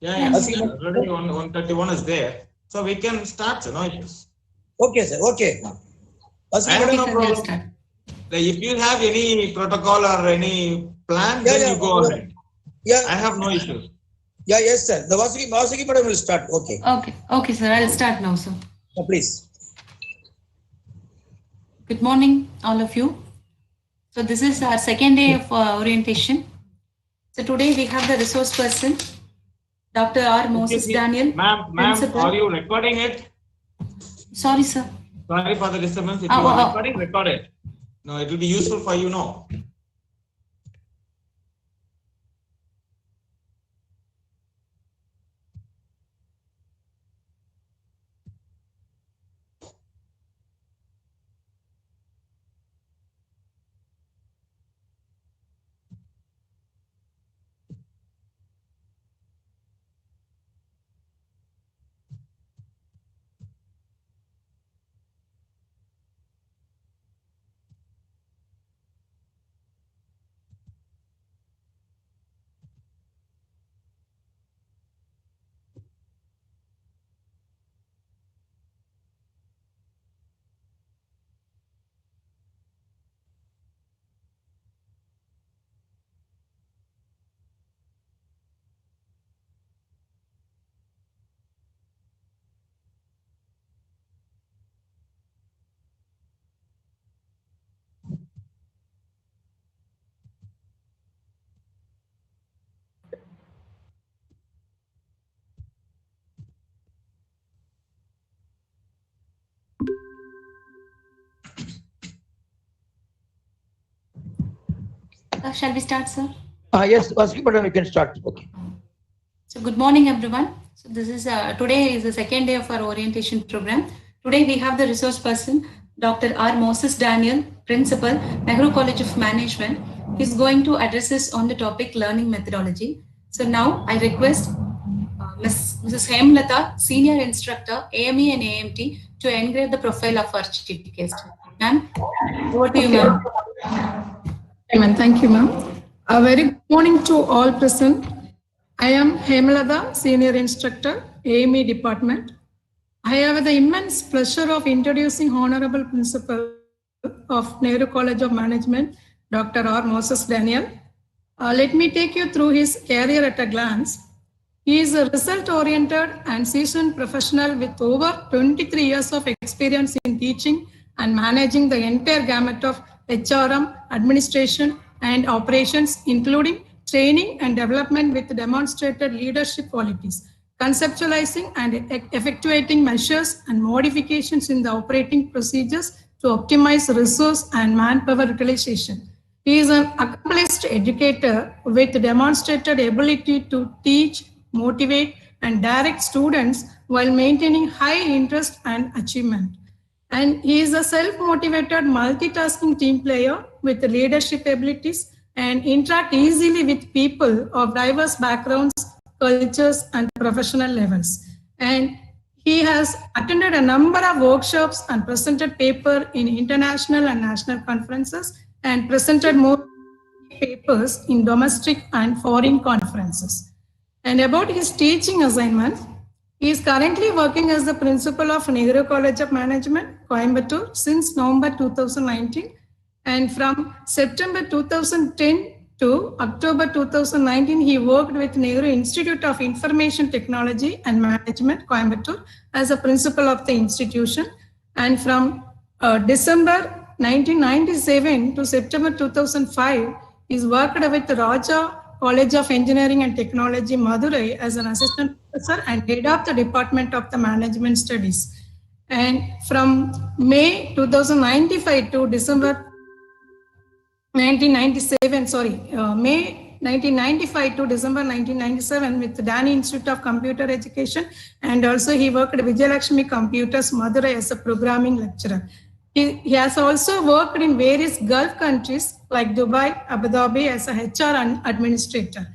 Yeah, already 131 is there. So we can start, no issues. Okay, sir. Okay. I have no problem. If you have any protocol or any plan, then you go ahead. Yeah. I have no issues. Yeah, yes, sir. The Vasuki madam will start. Okay. Okay, sir. I'll start now, sir. Please. Good morning, all of you. So this is our second day of orientation. So today we have the resource person, Dr.R.Moses Daniel. Ma'am, are you recording it? Sorry, sir. Sorry for the disturbance. If you are recording, record it. No, it will be useful for you now. Shall we start, sir? Yes, Vasuki madam, you can start. Okay. So good morning, everyone. So this is today is the second day of our orientation program. Today we have the resource person, Dr.R.Moses Daniel, Principal, Nehru College of Management. He's going to address us on the topic learning methodology. So now I request Mrs. Hemlata, Senior Instructor, AME and AMT, to engrave the profile of our chief guest. Ma'am, over to you, ma'am. Amen. Thank you, ma'am. A very good morning to all present. I am Hemlata, Senior Instructor, AME Department. I have the immense pleasure of introducing Honorable Principal of Nehru College of Management, Dr.R.Moses Daniel. Let me take you through his career at a glance. He is a result-oriented and seasoned professional with over 23 years of experience in teaching and managing the entire gamut of HRM, administration, and operations, including training and development with demonstrated leadership qualities, conceptualizing and effectuating measures and modifications in the operating procedures to optimize resource and manpower utilization. He is an accomplished educator with demonstrated ability to teach, motivate, and direct students while maintaining high interest and achievement. And he is a self-motivated, multitasking team player with leadership abilities and interact easily with people of diverse backgrounds, cultures, and professional levels. And he has attended a number of workshops and presented paper in international and national conferences and presented more papers in domestic and foreign conferences. And about his teaching assignments, he is currently working as the principal of Nehru College of Management, Coimbatore, since November 2019. And from September 2010 to October 2019, he worked with Nehru Institute of Information Technology and Management, Coimbatore, as a principal of the institution. And from December 1997 to September 2005, he's worked with Raja College of Engineering and Technology, Madurai, as an assistant professor and head of the Department of the Management Studies. And from May 2095 to December 1997, May 1995 to December 1997 with the Dani Institute of Computer Education, and also he worked at Vijayalakshmi Computers, Madurai, as a programming lecturer. He has also worked in various Gulf countries like Dubai, Abu Dhabi as a HR administrator.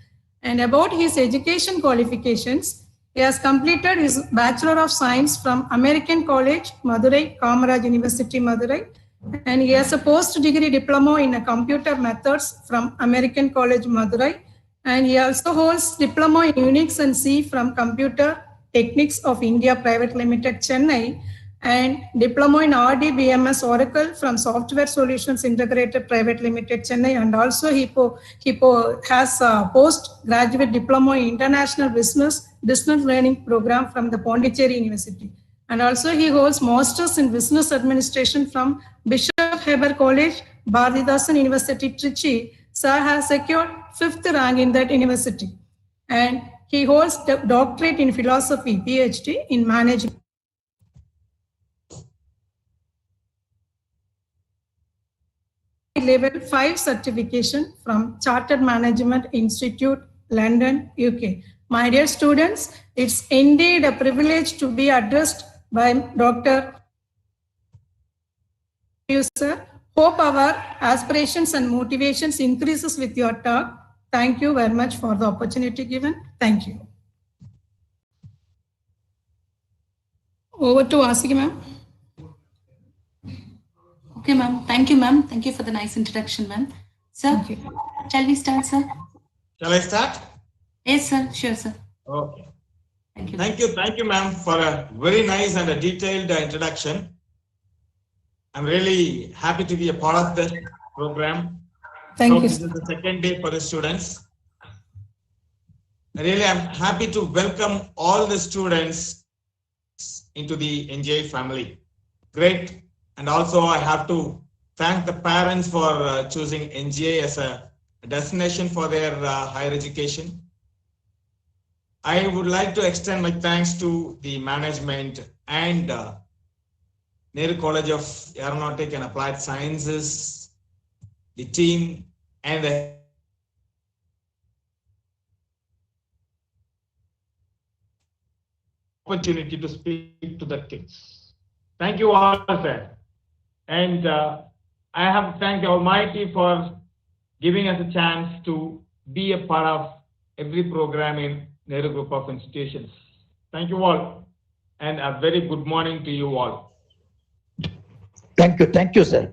And about his education qualifications, he has completed his Bachelor of Science from American College, Madurai, Kamaraj University, Madurai. And he has a post-degree diploma in computer methods from American College, Madurai. And he also holds Diploma in Unix and C from Computer Techniques of India Private Limited, Chennai, and Diploma in RDBMS Oracle from Software Solutions Integrated Private Limited, Chennai, and also he has a postgraduate Diploma in International Business Learning Program from the Pondicherry University. And also he holds Masters in Business Administration from Bishop Heber College, Bharatidasan University, Trichy. Sir has secured 5th rank in that university. And he holds doctorate in philosophy, PhD in management. Level 5 certification from Chartered Management Institute, London, UK. My dear students, it's indeed a privilege to be addressed by Dr. Sir. Hope our aspirations and motivations increases with your talk. Thank you very much for the opportunity given. Thank you. Over to Vasiki, ma'am. Okay, ma'am. Thank you, ma'am. Thank you for the nice introduction, ma'am. Sir, shall we start, sir? Shall I start? Yes, sir. Sure, sir. Okay. Thank you. Thank you, ma'am, for a very nice and a detailed introduction. I'm really happy to be a part of this program. Thank you. This is the second day for the students. Really, I'm happy to welcome all the students into the NJ family. Great. And also I have to thank the parents for choosing NJ as a destination for their higher education. I would like to extend my thanks to the management and Nehru College of Aeronautic and Applied Sciences, the team, and the opportunity to speak to the kids. Thank you all, sir. And I have to thank the Almighty for giving us a chance to be a part of every program in Nehru Group of Institutions. Thank you all, and a very good morning to you all. Thank you, sir.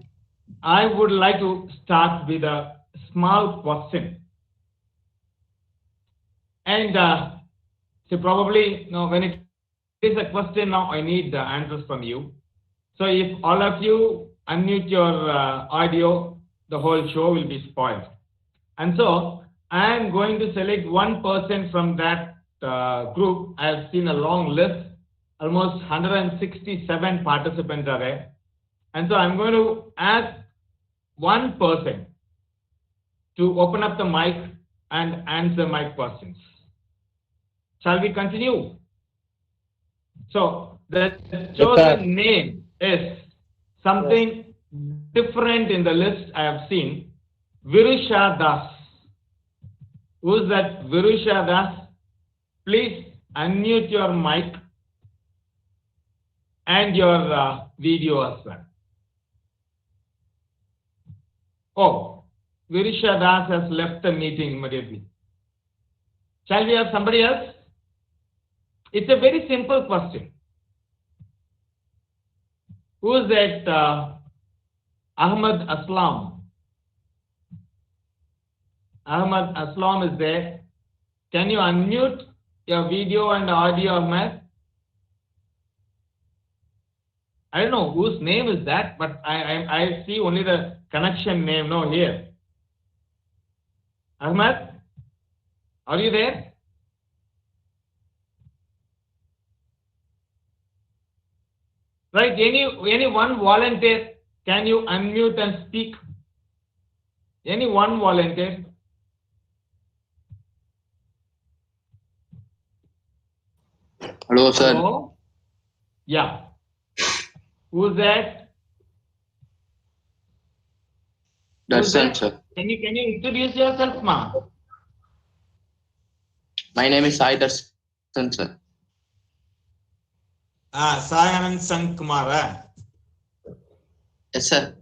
I would like to start with a small question. And so probably, when it is a question now, I need the answers from you. So if all of you unmute your audio, the whole show will be spoiled. And so I am going to select one person from that group. I have seen a long list, almost 167 participants are there. And so I'm going to ask one person to open up the mic and answer my questions. Shall we continue? So the chosen name is something different in the list I have seen. Virusha Das. Who's that Virusha Das? Please unmute your mic and your video as well. Oh, Virusha Das has left the meeting immediately. Shall we have somebody else? It's a very simple question. Who is that Ahmad Aslam? Ahmad Aslam is there. Can you unmute your video and audio, Ahmad? I don't know whose name is that, but I see only the connection name here. Ahmad, are you there? Right, any one volunteer, can you unmute and speak? Any one volunteer? Hello, sir. Hello? Yeah. Who's that? Darshan, sir. Can you introduce yourself, ma? My name is Sai Darshan, sir. Sai Anand Sankumara. Yes, sir.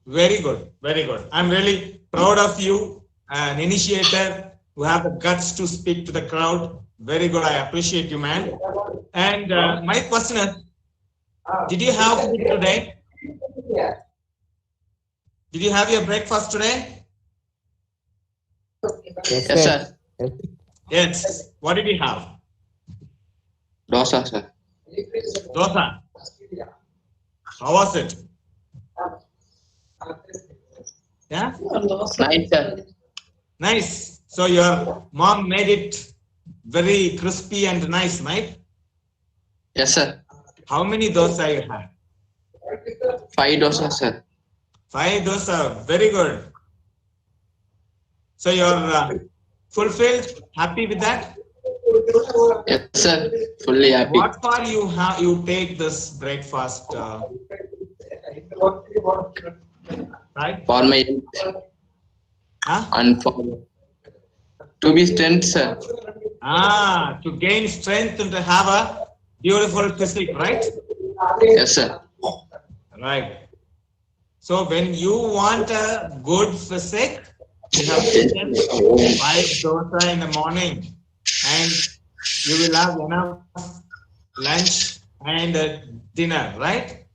Very good, very good. I'm really proud of you, an initiator who have the guts to speak to the crowd. Very good, I appreciate you, man. And my question is, did you have food today? Did you have your breakfast today? Yes, sir. Yes. What did you have? Dosa, sir. Dosa. How was it? Yeah? Nice, sir. Nice. So your mom made it very crispy and nice, right? Yes, sir. How many dosa you had? 5 dosa, sir. 5 dosa. Very good. So you're fulfilled, happy with that? Yes, sir. Fully happy. What for you take this breakfast, right? For my health Huh? and for to be strength, sir. To gain strength and to have a beautiful physique, right? Yes, sir. Right. So when you want a good physique, you have taken 5 dosa in the morning, and you will have enough lunch and dinner, right?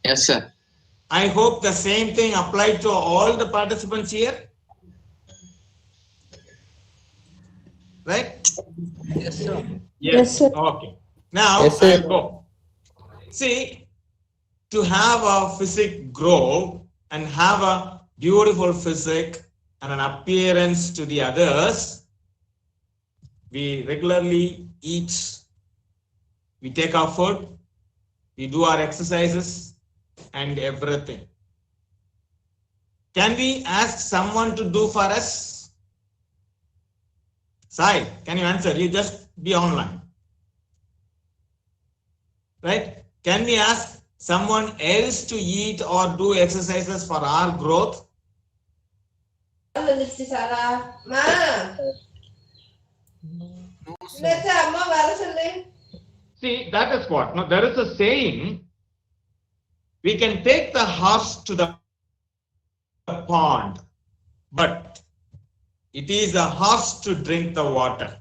Yes, sir. I hope the same thing applied to all the participants here, right? Yes, sir. Yes, sir. Okay. Now Yes, sir. I'll go. See, to have a physique grow and have a beautiful physique and an appearance to the others, we regularly eat, we take our food, we do our exercises and everything. Can we ask someone to do for us? Sai, can you answer? You just be online. Right? Can we ask someone else to eat or do exercises for our growth? See, that is what. Now, there is a saying, we can take the horse to the pond, but it is the horse to drink the water.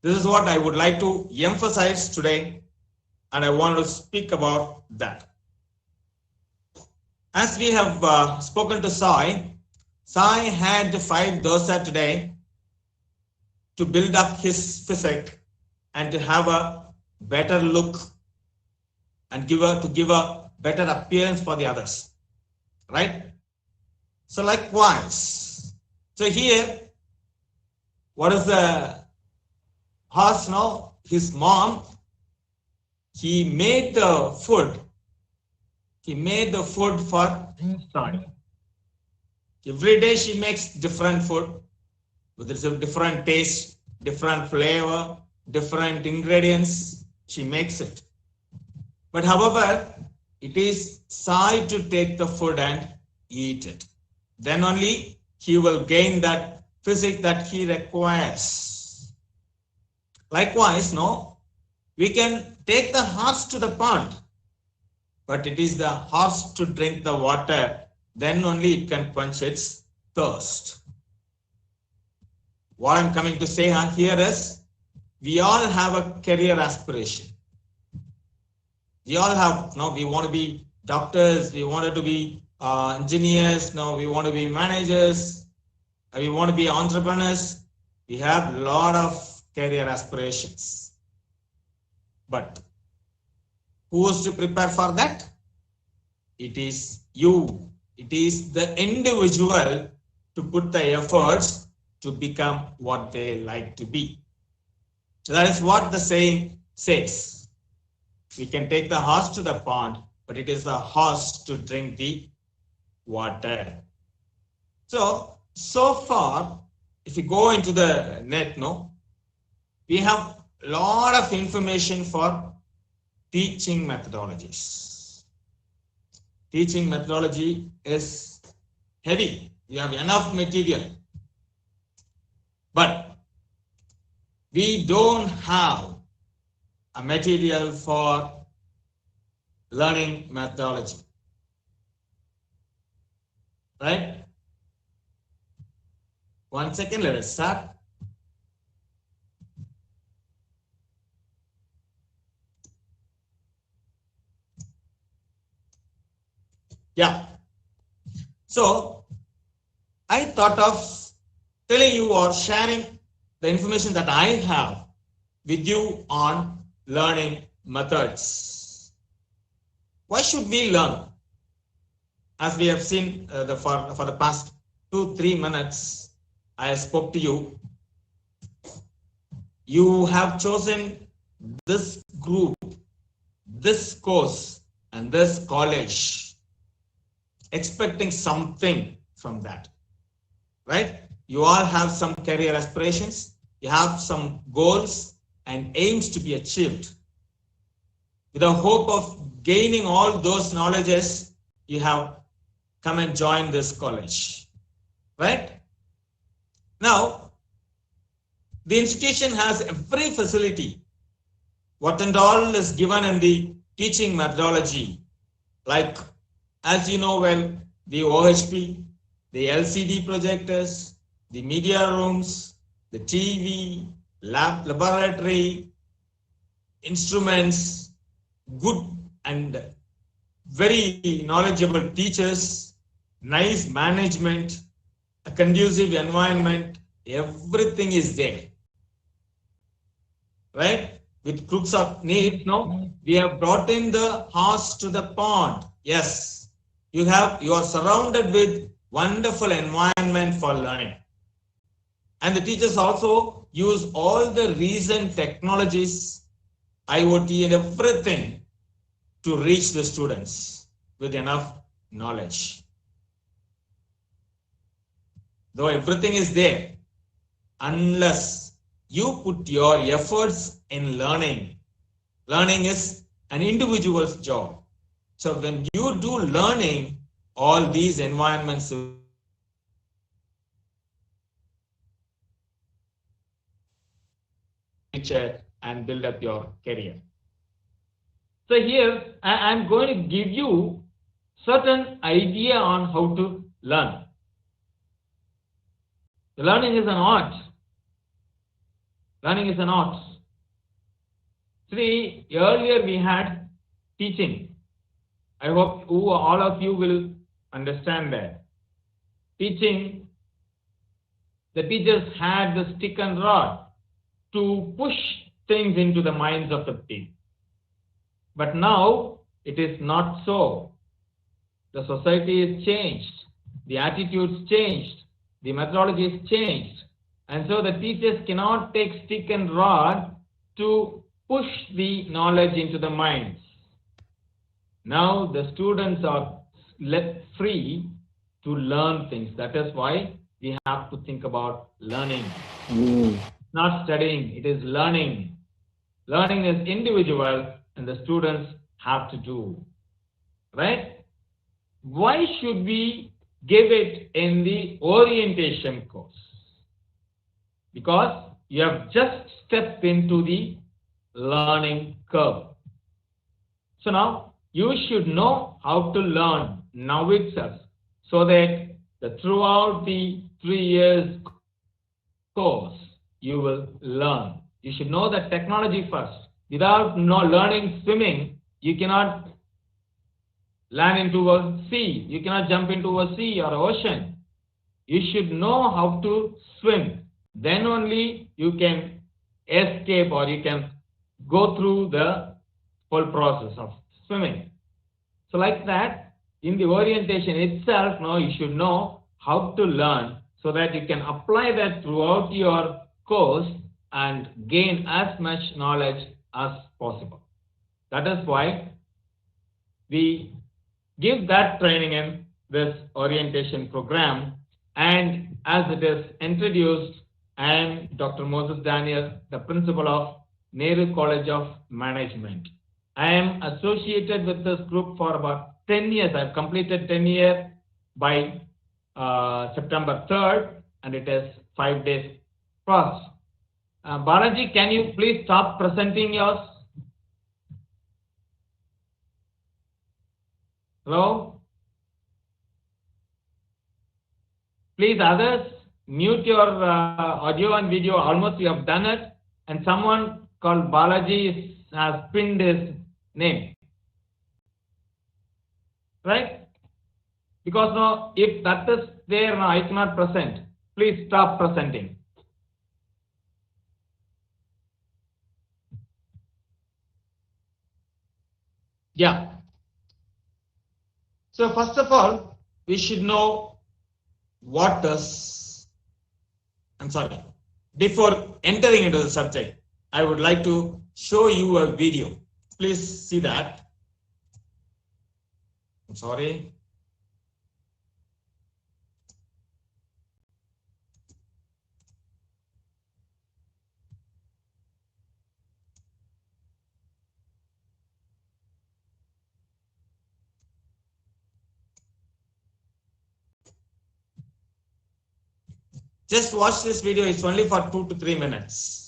This is what I would like to emphasize today, and I want to speak about that. As we have spoken to Sai, Sai had 5 dosa today to build up his physique and to have a better look and give a better appearance for the others, right? So likewise, so here, what is the horse now? His mom, he made the food. He made the food for Sai. Every day she makes different food with a different taste, different flavor, different ingredients. She makes it. But however, it is Sai to take the food and eat it. Then only he will gain that physique that he requires. Likewise, no, we can take the horse to the pond, but it is the horse to drink the water, then only it can quench its thirst. What I'm coming to say here is, we all have a career aspiration. We all have, we want to be doctors, we wanted to be engineers, we want to be managers, we want to be entrepreneurs. We have a lot of career aspirations. But who is to prepare for that? It is you. It is the individual to put the efforts to become what they like to be. So that is what the saying says. We can take the horse to the pond, but it is the horse to drink the water. So far, if you go into the net, we have a lot of information for teaching methodologies. Teaching methodology is heavy. You have enough material. But we don't have a material for learning methodology. Right? 1 second, let us start. Yeah. So I thought of telling you or sharing the information that I have with you on learning methods. Why should we learn? As we have seen for the past 2-3 minutes, I spoke to you. You have chosen this group, this course, and this college, expecting something from that, right? You all have some career aspirations, you have some goals and aims to be achieved. With the hope of gaining all those knowledges, you have come and join this college, right? Now, the institution has every facility. What and all is given in the teaching methodology, like, as you know well, the OHP, the LCD projectors, the media rooms, the TV, laboratory, instruments, good and very knowledgeable teachers, nice management, a conducive environment, everything is there, right? With crooks of need, no, we have brought in the horse to the pond. Yes, you are surrounded with wonderful environment for learning. And the teachers also use all the recent technologies, IoT and everything to reach the students with enough knowledge. Though everything is there, unless you put your efforts in learning, learning is an individual's job. So when you do learning, all these environments and build up your career. So here I'm going to give you certain idea on how to learn. The learning is an art. Learning is an art. See, earlier we had teaching. I hope all of you will understand that. Teaching, the teachers had the stick and rod to push things into the minds of the people. But now it is not so. The society is changed. The attitudes changed. The methodology is changed. And so the teachers cannot take stick and rod to push the knowledge into the minds. Now the students are left free to learn things. That is why we have to think about learning. Not studying, it is learning. Learning is individual and the students have to do. Right? Why should we give it in the orientation course? Because you have just stepped into the learning curve. So now you should know how to learn now itself, so that throughout the 3 years course you will learn. You should know the technology first. Without learning swimming, you cannot land into a sea. You cannot jump into a sea or ocean. You should know how to swim. Then only you can escape or you can go through the whole process of swimming. So like that, in the orientation itself, you should know how to learn so that you can apply that throughout your course and gain as much knowledge as possible. That is why we give that training in this orientation program. And as it is introduced, I am Dr. Moses Daniel, the principal of Nehru College of Management. I am associated with this group for about 10 years. I've completed 10 years by September 3rd, and it is 5 days plus. Balaji, can you please stop presenting yours? Hello? Please, others, mute your audio and video. Almost you have done it. And someone called Balaji has pinned his name. Right? Because now, if that is there now, I cannot present. Please stop presenting. Yeah. So first of all, we should know what does, I'm sorry, before entering into the subject, I would like to show you a video. Please see that. I'm sorry. Just watch this video. It's only for 2 to 3 minutes.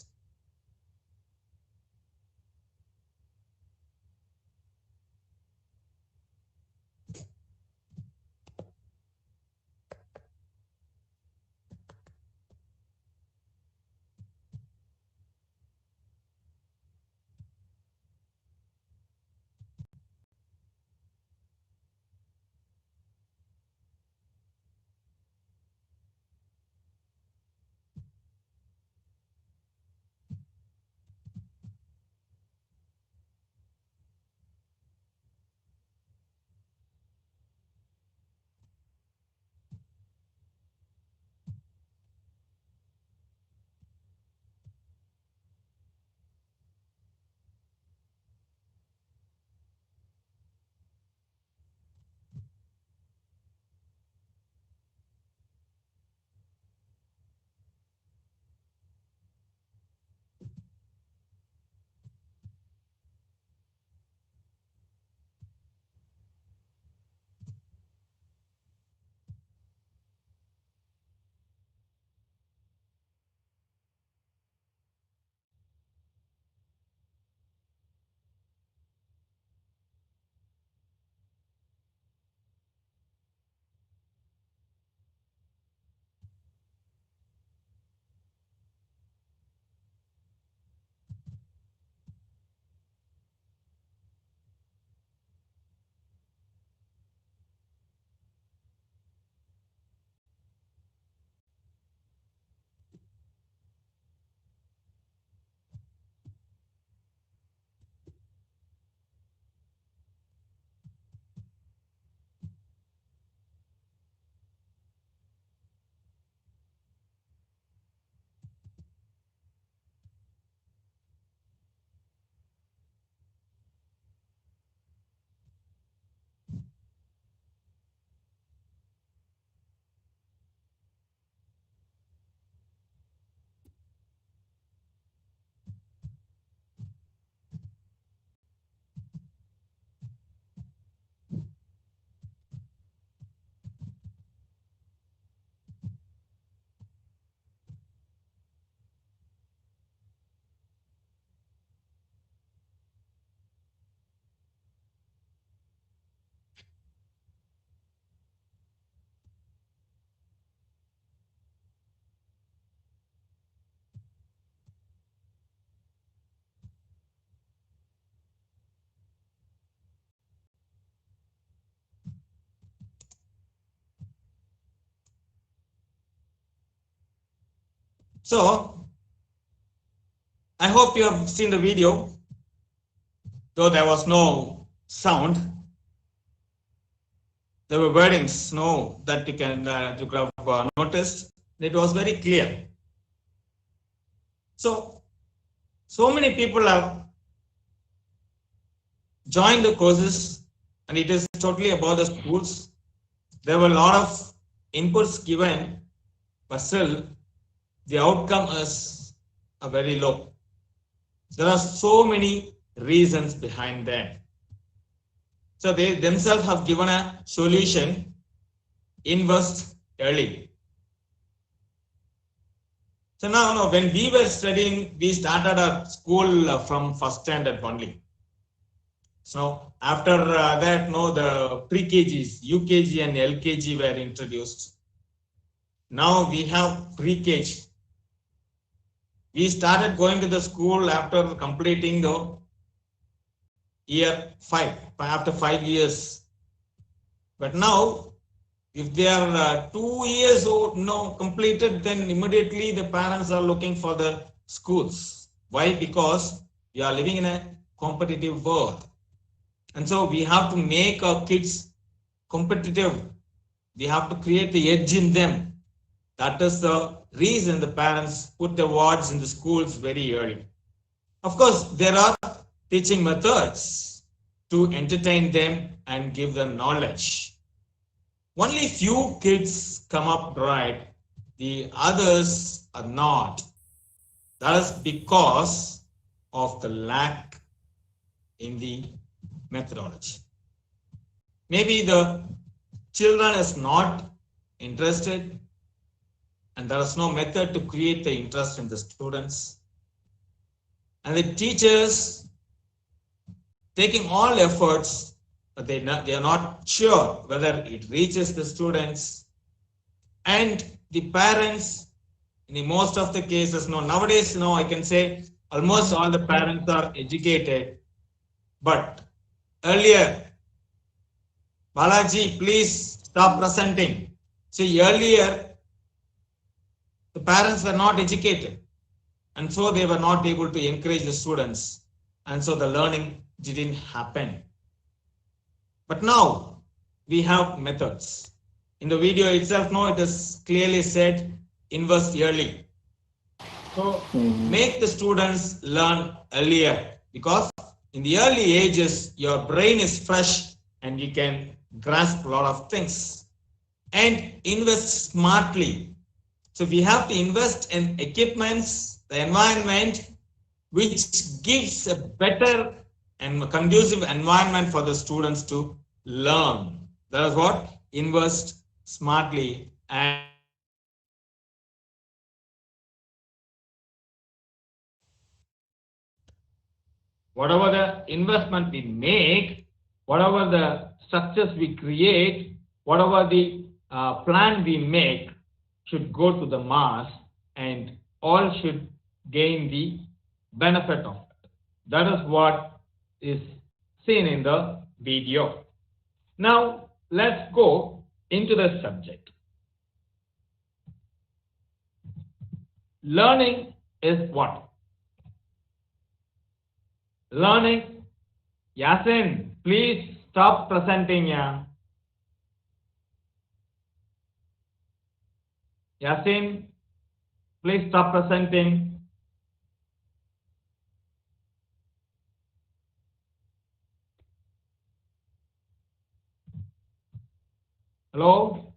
So, I hope you have seen the video, though there was no sound. There were wordings, no, that you can notice. It was very clear. So many people have joined the courses, and it is totally about the schools. There were a lot of inputs given, but still the outcome is very low. There are so many reasons behind that. So they themselves have given a solution: invest early. So now, when we were studying, we started our school from first standard only. So after that, the pre-KGs, UKG and LKG were introduced. Now we have pre-KG. We started going to the school after completing the year 5, after 5 years. But now If they are 2 years old, completed, then immediately the parents are looking for the schools. Why? Because we are living in a competitive world. And so we have to make our kids competitive. We have to create the edge in them. That is the reason the parents put the awards in the schools very early. Of course, there are teaching methods to entertain them and give them knowledge. Only few kids come up bright, the others are not. That is because of the lack in the methodology. Maybe the children is not interested and there is no method to create the interest in the students. And the teachers taking all efforts, but they are not sure whether it reaches the students. And the parents, in most of the cases, nowadays, I can say almost all the parents are educated. But earlier, Balaji, please stop presenting. See, earlier, the parents were not educated. And so they were not able to encourage the students. And so the learning didn't happen. But now we have methods. In the video itself, it is clearly said, invest early. So make the students learn earlier, because in the early ages, your brain is fresh and you can grasp a lot of things. And invest smartly. So we have to invest in equipments, the environment, which gives a better and conducive environment for the students to learn. That is what? Invest smartly. And whatever the investment we make, whatever the structures we create, whatever the plan we make should go to the mass and all should gain the benefit of it. That is what is seen in the video. Now, let's go into the subject. Learning is what? Learning. Yasin, please stop presenting. Yasin, please stop presenting. Hello?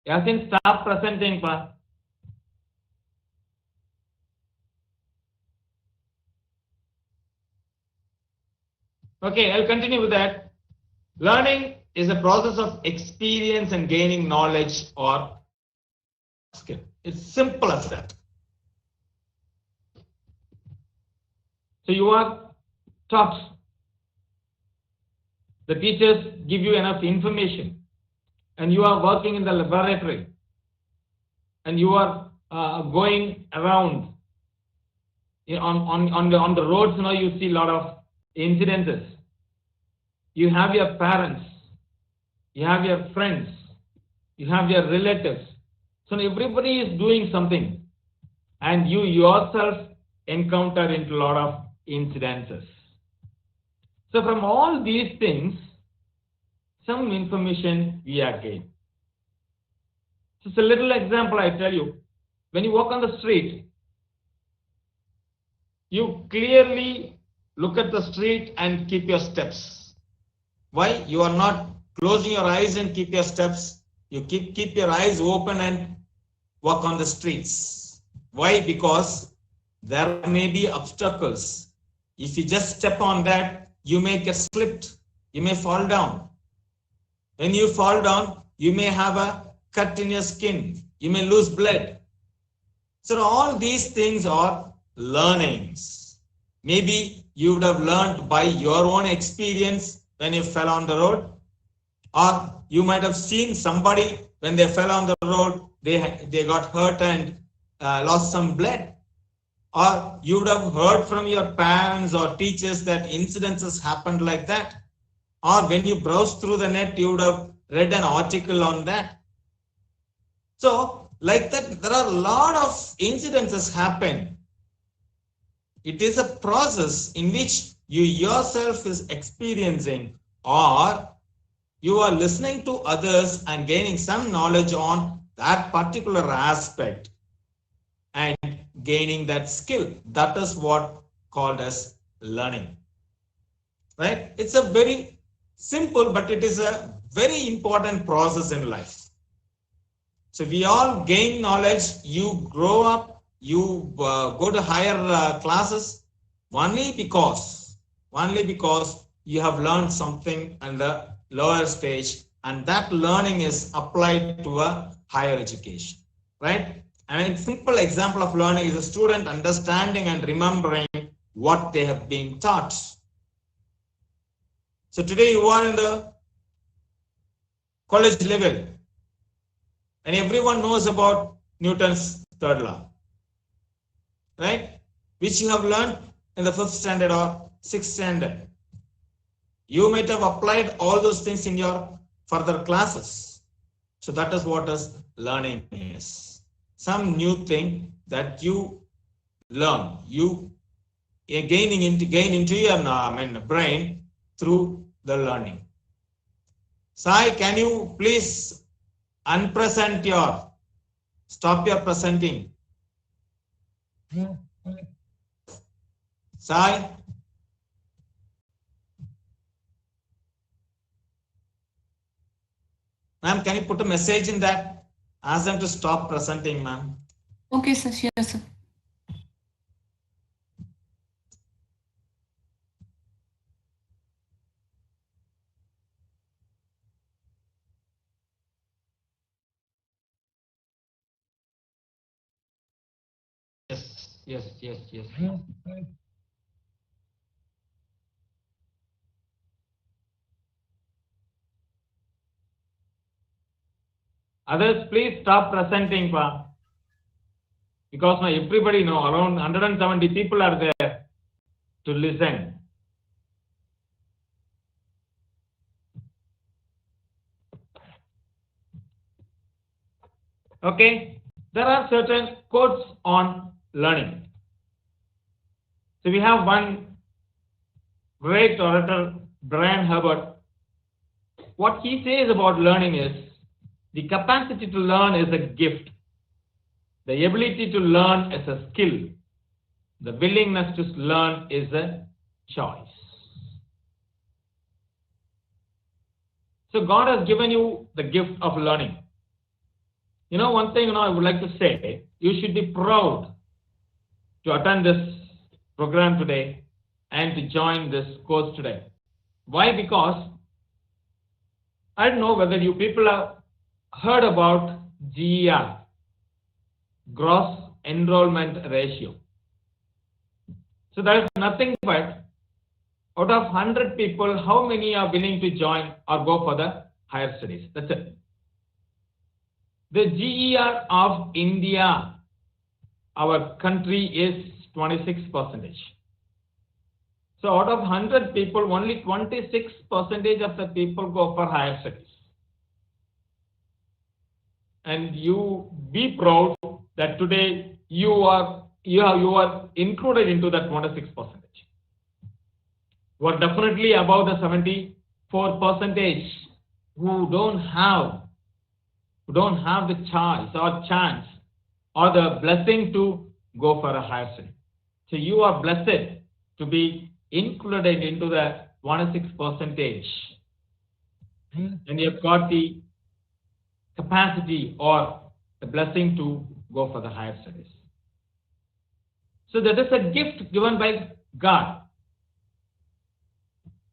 Yasin, stop presenting. Okay, I'll continue with that. Learning is a process of experience and gaining knowledge or skill. It's simple as that. So you are taught. The teachers give you enough information and you are working in the laboratory and you are going around on the roads. You see a lot of incidences. You have your parents, you have your friends, you have your relatives. So everybody is doing something and you yourself encounter into a lot of incidences. So from all these things, some information we are gained. Just a little example I tell you. When you walk on the street, you clearly look at the street and keep your steps. Why? You are not closing your eyes and keep your steps. You keep your eyes open and walk on the streets. Why? Because there may be obstacles. If you just step on that, you may get slipped. You may fall down. When you fall down, you may have a cut in your skin. You may lose blood. So all these things are learnings. Maybe you would have learned by your own experience when you fell on the road, or you might have seen somebody when they fell on the road, they got hurt and lost some blood, or you would have heard from your parents or teachers that incidences happened like that, or when you browse through the net, you would have read an article on that. So, like that, there are a lot of incidences happen. It is a process in which you yourself is experiencing, or you are listening to others and gaining some knowledge on that particular aspect and gaining that skill. That is what called as learning. Right? It's a very simple, but it is a very important process in life. So we all gain knowledge. You grow up, you go to higher classes only because you have learned something in the lower stage, and that learning is applied to a higher education, right? And a simple example of learning is a student understanding and remembering what they have been taught. So today you are in the college level, and everyone knows about Newton's third law, right? Which you have learned in the 5th standard or 6th standard. You might have applied all those things in your further classes. So that is what is learning is. Some new thing that you learn, you gain into your brain through the learning. Sai, can you please stop your presenting. Sai. Ma'am, can you put a message in that? Ask them to stop presenting, ma'am. Okay, sir. Sure, sir. Yes. Others, please stop presenting, because now everybody know around 170 people are there to listen. Okay, there are certain quotes on learning. So we have one great orator, Brian Herbert. What he says about learning is, the capacity to learn is a gift. The ability to learn is a skill. The willingness to learn is a choice. So God has given you the gift of learning. You know, one thing I would like to say, you should be proud to attend this program today and to join this course today. Why? Because I don't know whether you people have heard about GER, gross enrollment ratio. So that is nothing but out of 100 people, how many are willing to join or go for the higher studies? That's it. The GER of India, our country, is 26%. So out of 100 people, only 26% of the people go for higher studies. And you be proud that today you are included into that 26%. You are definitely above the 74% who don't have the choice or chance or the blessing to go for a higher study. So you are blessed to be included into the 26%, and you have got the capacity or the blessing to go for the higher studies. So that is a gift given by God.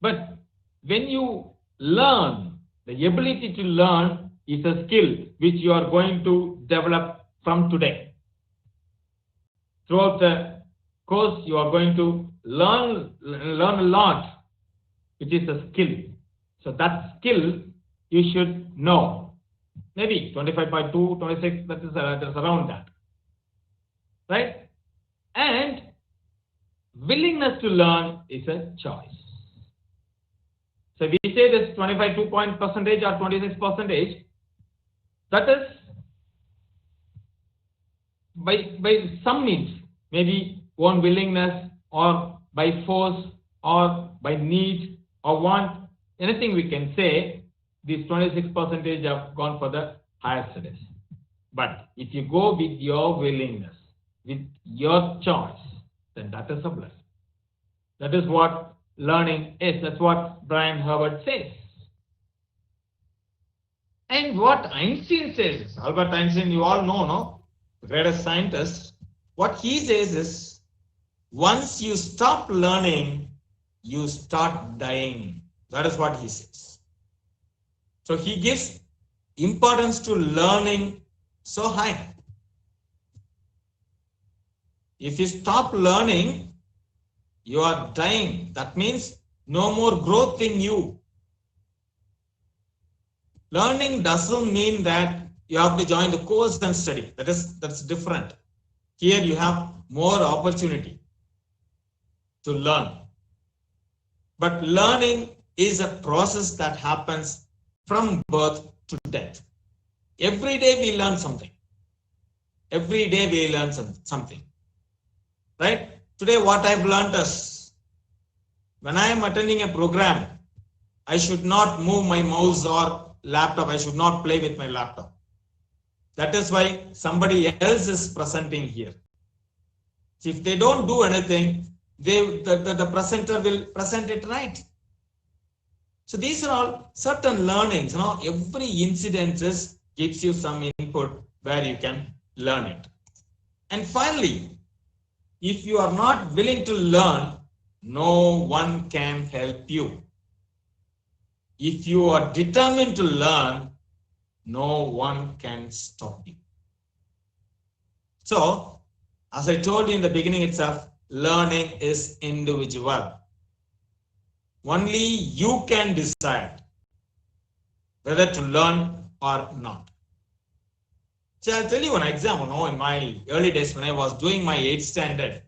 But when you learn, the ability to learn is a skill which you are going to develop from today. Throughout the course, you are going to learn a lot, which is a skill. So that skill you should know. Maybe 25.2, 26, that is around that. Right? And willingness to learn is a choice. So we say this 25 percentage or 26 percentage. That is by some means, maybe own willingness or by force or by need or want, anything we can say, these 26 percentage have gone for the higher studies. But if you go with your willingness, with your choice, then that is a blessing. That is what learning is. That's what Brian Herbert says. And what Einstein says, Albert Einstein, you all know, no? The greatest scientist. What he says is, once you stop learning, you start dying. That is what he says. So he gives importance to learning so high. If you stop learning, you are dying. That means no more growth in you. Learning doesn't mean that you have to join the course and study. That's different. Here you have more opportunity to learn. But learning is a process that happens from birth to death. Every day we learn something. Every day we learn something. Right? Today what I've learned is, when I am attending a program, I should not move my mouse or laptop. I should not play with my laptop. That is why somebody else is presenting here. If they don't do anything, the presenter will present it right. So these are all certain learnings. Every incident gives you some input where you can learn it. And finally, if you are not willing to learn, no one can help you. If you are determined to learn, no one can stop you. So, as I told you in the beginning itself, learning is individual. Only you can decide whether to learn or not. So I'll tell you an example. In my early days when I was doing my 8th standard,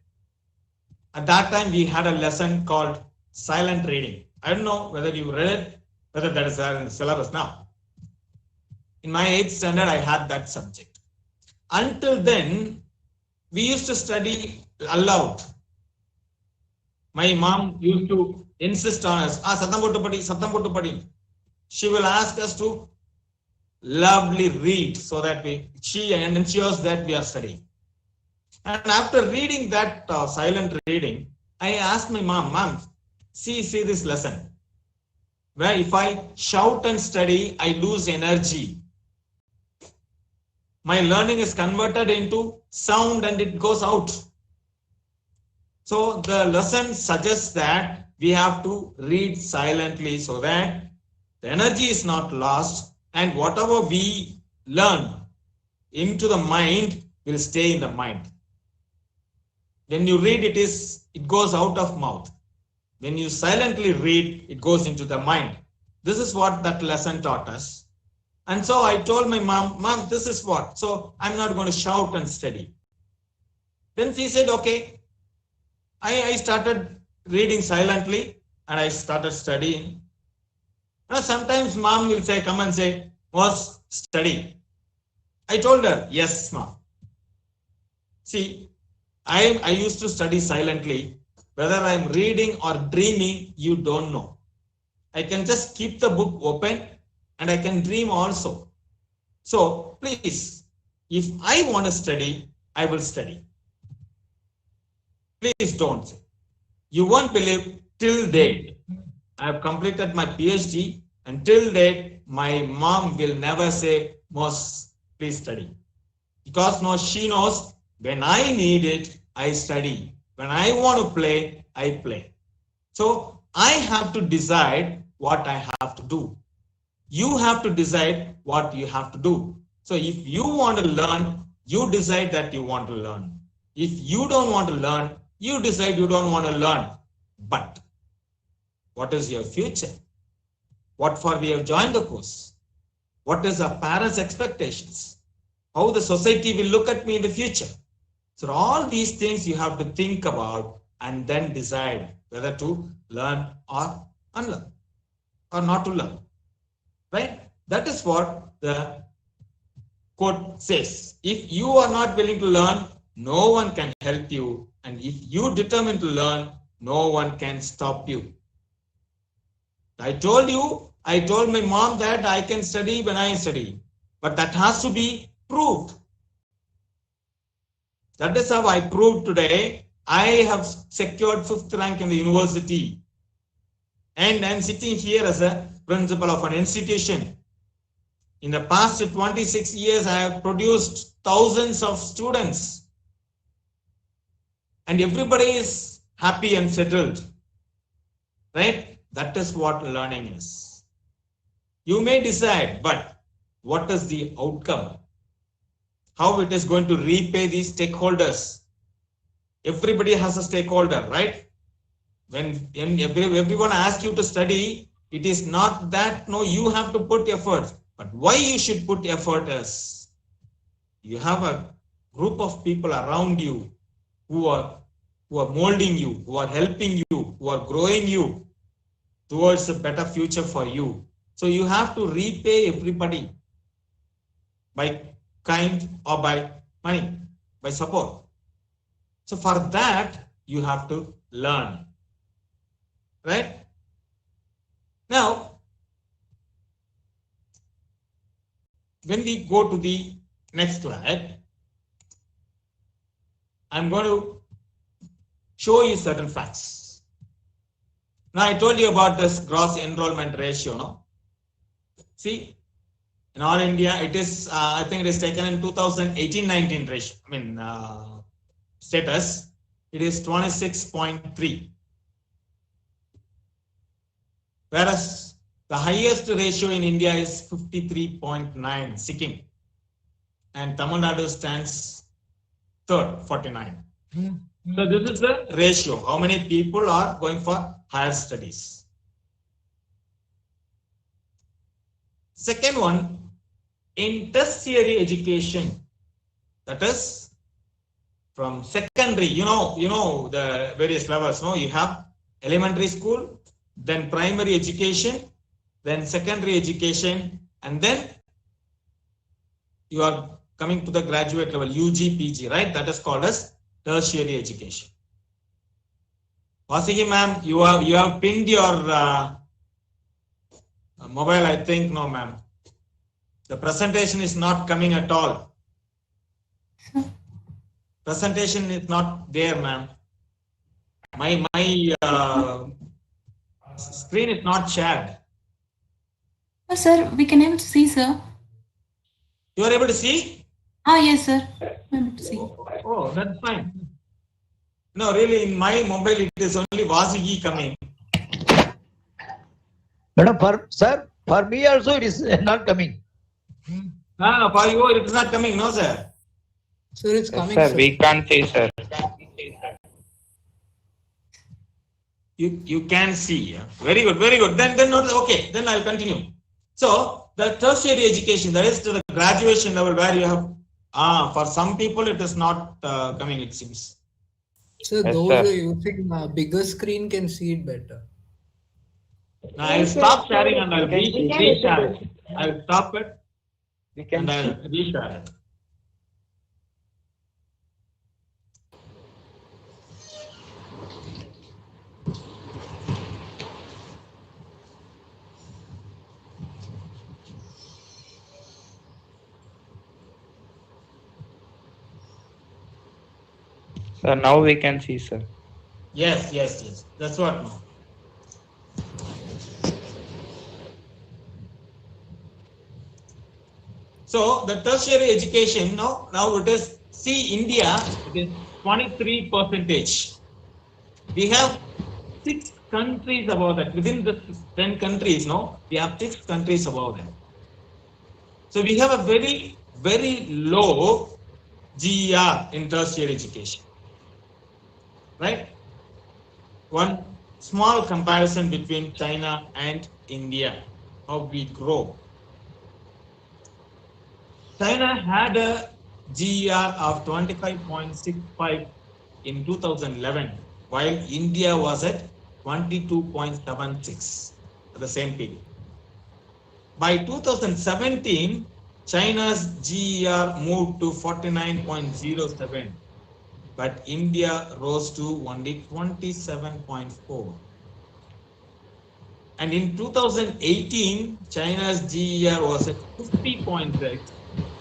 at that time we had a lesson called silent reading. I don't know whether you read it, whether that is in the syllabus now. In my 8th standard, I had that subject. Until then, we used to study aloud. My mom used to insist on us, satam pottu padi. She will ask us to loudly read so that she ensures that we are studying. And after reading that silent reading, I asked my mom, see this lesson. Where if I shout and study, I lose energy. My learning is converted into sound and it goes out. So the lesson suggests that we have to read silently so that the energy is not lost, and whatever we learn into the mind will stay in the mind. When you read, it goes out of mouth. When you silently read, it goes into the mind. This is what that lesson taught us. And so I told my mom, this is what. So I'm not going to shout and study. Then she said, okay. I started reading silently and I started studying. Now sometimes mom will say, come and say, Mos, study. I told her, yes, mom. See, I used to study silently. Whether I'm reading or dreaming, you don't know. I can just keep the book open and I can dream also. So please, if I want to study, I will study. Please don't say. You won't believe, till date, I have completed my PhD, and till date, my mom will never say, Mos, please study. Because she knows when I need it, I study. When I want to play, I play. So I have to decide what I have to do. You have to decide what you have to do. So if you want to learn, you decide that you want to learn. If you don't want to learn, you decide you don't want to learn. But what is your future? What for we have joined the course? What is our parents' expectations? How the society will look at me in the future? So all these things you have to think about and then decide whether to learn or unlearn. or not to learn. Right? That is what the quote says. If you are not willing to learn, no one can help you. And if you determine to learn, no one can stop you. I told my mom that I can study when I study. But that has to be proved. That is how I proved today. I have secured 5th rank in the university. And I'm sitting here as a principal of an institution. In the past 26 years, I have produced thousands of students. And everybody is happy and settled. Right? That is what learning is. You may decide, but what is the outcome? How it is going to repay these stakeholders? Everybody has a stakeholder, right? When everyone asks you to study, it is not that, no, you have to put effort. But why you should put effort is, you have a group of people around you who are molding you, who are helping you, who are growing you towards a better future for you. So you have to repay everybody by kind or by money, by support. So for that, you have to learn. Right? Now, when we go to the next slide, I'm going to show you certain facts. Now, I told you about this gross enrollment ratio, no? See, in all India, it is, I think it is taken in 2018-19 ratio, status, it is 26.3. Whereas the highest ratio in India is 53.9, Sikkim. And Tamil Nadu stands third, 49. So this is the ratio. How many people are going for higher studies? Second one, in tertiary education, that is from secondary, you know the various levels, no? You have elementary school, then primary education, then secondary education, and then you are coming to the graduate level, UG, PG, right? That is called as tertiary education. Vasiki ma'am, you have pinged your mobile, I think. No, ma'am. The presentation is not coming at all. Presentation is not there, ma'am. My screen is not shared. Oh, sir, we can able to see, sir. You are able to see? Ah, yes, sir. I'm able to see. Oh, that's fine. No, really, in my mobile, it is only Vasiki coming. Madam, for me also it is not coming. No, for you, it is not coming, no, sir. Sir, it's coming. Sir, we can't see, sir. You can see. Yeah? Very good, very good. Then okay, then I'll continue. So the tertiary education, that is to the graduation level where you have, for some people it is not coming, it seems. Sir, Yes, those sir. who are using bigger screen can see it better. Now I'll stop sharing and I'll reshare it. I'll stop it We can and I'll see. reshare it. Sir, now we can see, sir. Yes, yes, yes. That's what now. So the tertiary education now it is, see, India, it is 23%. We have 6 countries above that. Within the 10 countries, no, we have 6 countries above that. So we have a very, very low GER in tertiary education. Right? One small comparison between China and India, how we grow. China had a GER of 25.65 in 2011, while India was at 22.76. at the same period. By 2017, China's GER moved to 49.07, but India rose to only 27.4. And in 2018, China's GER was at 50.6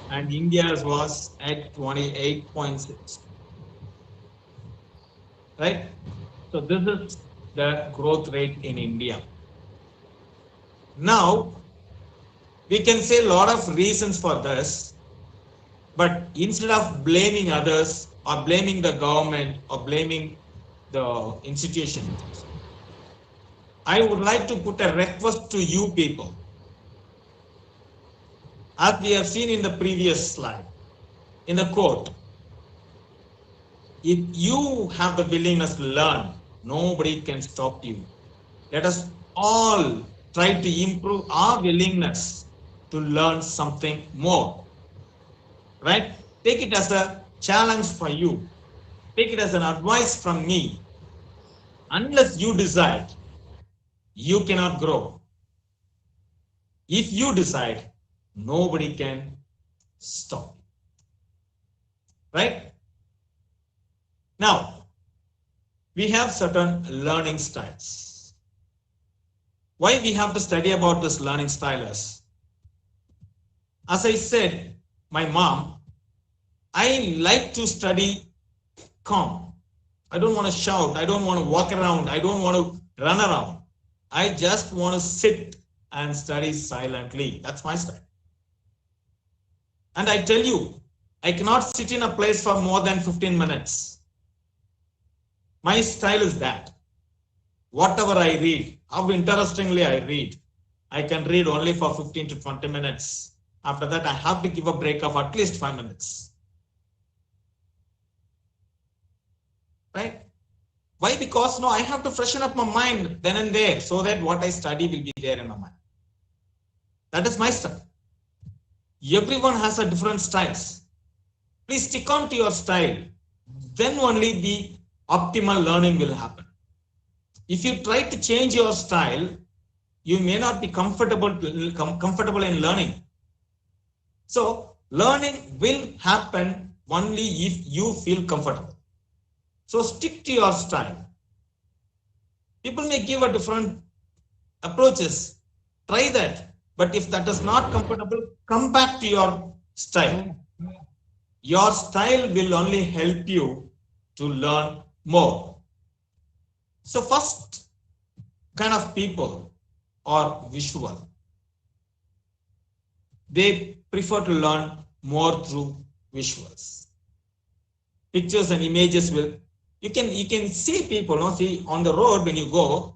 and India's was at 28.6. Right? So this is the growth rate in India. Now, we can say a lot of reasons for this, but instead of blaming others or blaming the government or blaming the institutions, I would like to put a request to you people. As we have seen in the previous slide, in the quote, if you have the willingness to learn, nobody can stop you. Let us all try to improve our willingness to learn something more. Right? Take it as a challenge for you. Take it as an advice from me. Unless you decide, you cannot grow. If you decide, nobody can stop. Right? Now, we have certain learning styles. Why we have to study about this learning style is, as I said, my mom, I like to study calm. I don't want to shout. I don't want to walk around. I don't want to run around. I just want to sit and study silently. That's my style. And I tell you, I cannot sit in a place for more than 15 minutes. My style is that. Whatever I read, how interestingly I read, I can read only for 15 to 20 minutes. After that, I have to give a break of at least 5 minutes. Right? Why? Because no, I have to freshen up my mind then and there so that what I study will be there in my mind. That is my style. Everyone has a different styles. Please stick on to your style. Then only the optimal learning will happen. If you try to change your style, you may not be comfortable in learning. So learning will happen only if you feel comfortable. So stick to your style. People may give a different approaches. Try that. But if that is not comfortable, come back to your style. Your style will only help you to learn more. So first kind of people are visual. They prefer to learn more through visuals. Pictures and images will, you can see people, see on the road when you go,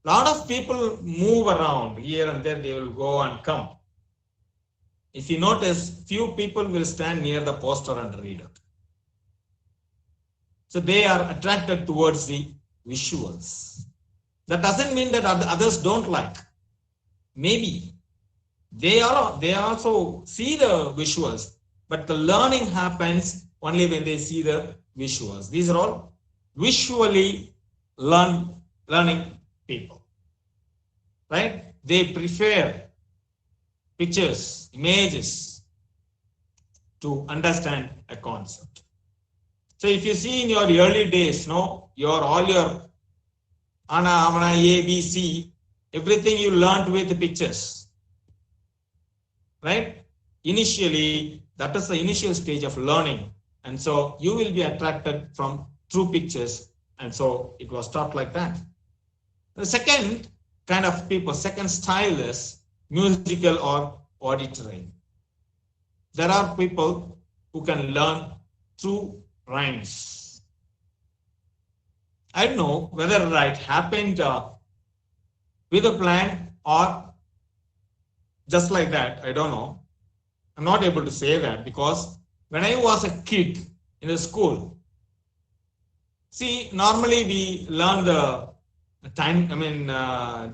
a lot of people move around here and there, they will go and come. If you notice, few people will stand near the poster and read it. So they are attracted towards the visuals. That doesn't mean that others don't like. Maybe they also see the visuals, but the learning happens only when they see the visuals. These are all visually learning people, right? They prefer pictures, images to understand a concept. So if you see in your early days, all your Ana, Amana, A, B, C, everything you learned with the pictures, right? Initially, that is the initial stage of learning. And so you will be attracted from through pictures. And so it was taught like that. The second kind of people, second style is musical or auditory. There are people who can learn through rhymes. I don't know whether it happened with a plan or just like that. I don't know. I'm not able to say that because when I was a kid in the school, see, normally we learn the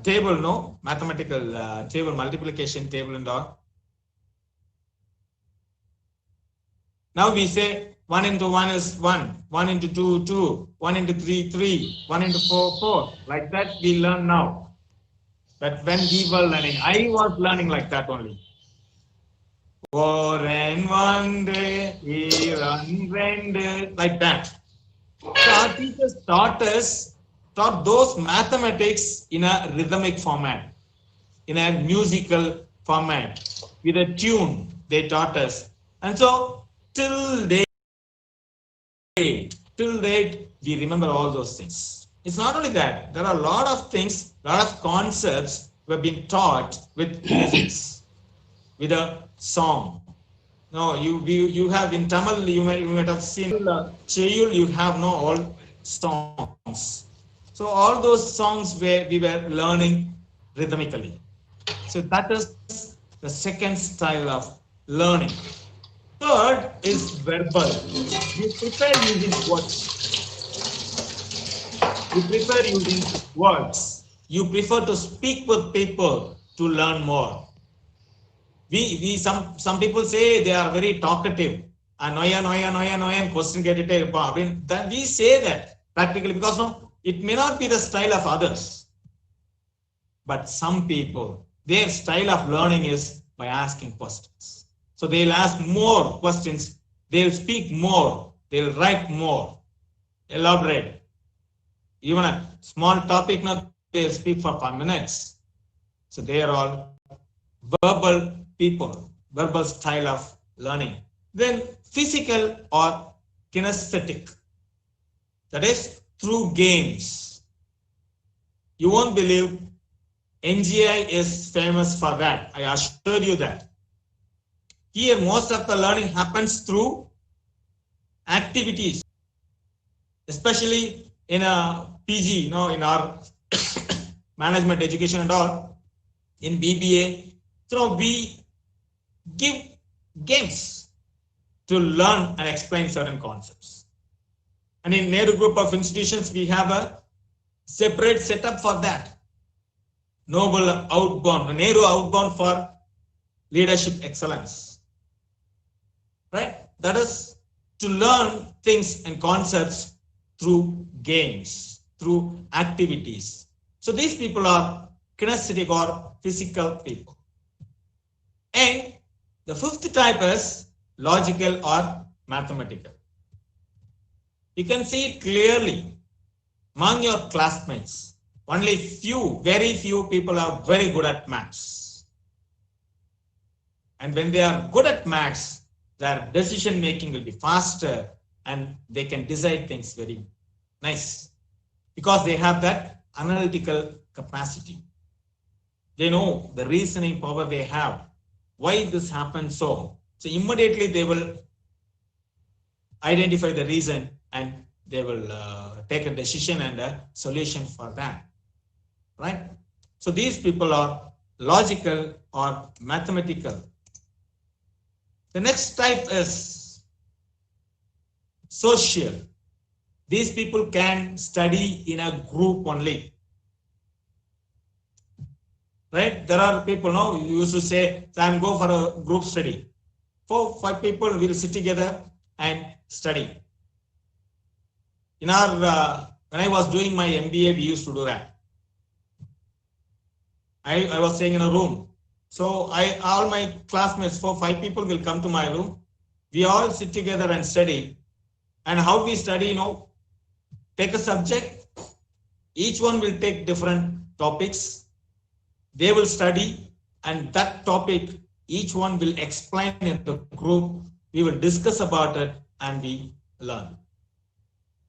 table, mathematical table, multiplication table and all. Now we say 1 into 1 is 1, 1 into 2, 2, 1 into 3, 3, 1 into 4, 4. Like that we learn now. But when we were learning, I was learning like that only. And one day, like that. So our teachers taught those mathematics in a rhythmic format, in a musical format, with a tune they taught us. And so till date, we remember all those things. It's not only that, there are a lot of things, a lot of concepts were being taught with physics, with a song. No, you have in Tamil, you might have seen Cheyul, you have no all songs. So all those songs we were learning rhythmically. So that is the second style of learning. Third is verbal. You prefer using words. You prefer using words. You prefer to speak with people to learn more. Some people say they are very talkative. Question that we say that practically because no, it may not be the style of others. But some people, their style of learning is by asking questions. So they'll ask more questions, they'll speak more, they'll write more, elaborate. Even a small topic, now they'll speak for 5 minutes. So they are all verbal people, verbal style of learning. Then physical or kinesthetic, that is through games. You won't believe NGI is famous for that. I assure you that. Here, most of the learning happens through activities, especially in a PG, in our management education and all, in BBA. So we give games to learn and explain certain concepts. And in Nehru group of institutions, we have a separate setup for that. Noble outbound, Nehru outbound for leadership excellence. Right? That is to learn things and concepts through games, through activities. So these people are kinesthetic or physical people. And the fifth type is logical or mathematical. You can see it clearly among your classmates. Only very few people are very good at maths. And when they are good at maths, their decision making will be faster and they can decide things very nice because they have that analytical capacity. They know the reasoning power they have, why this happened so. So immediately they will identify the reason and they will take a decision and a solution for that. Right? So these people are logical or mathematical. The next type is social. These people can study in a group only. Right? There are people now you used to say, "I'm go for a group study." 4-5 people will sit together and study. In our when I was doing my MBA, we used to do that. I was staying in a room. So all my classmates, 4-5 people will come to my room. We all sit together and study. And how we study, take a subject. Each one will take different topics. They will study, and that topic, each one will explain in the group. We will discuss about it and we learn.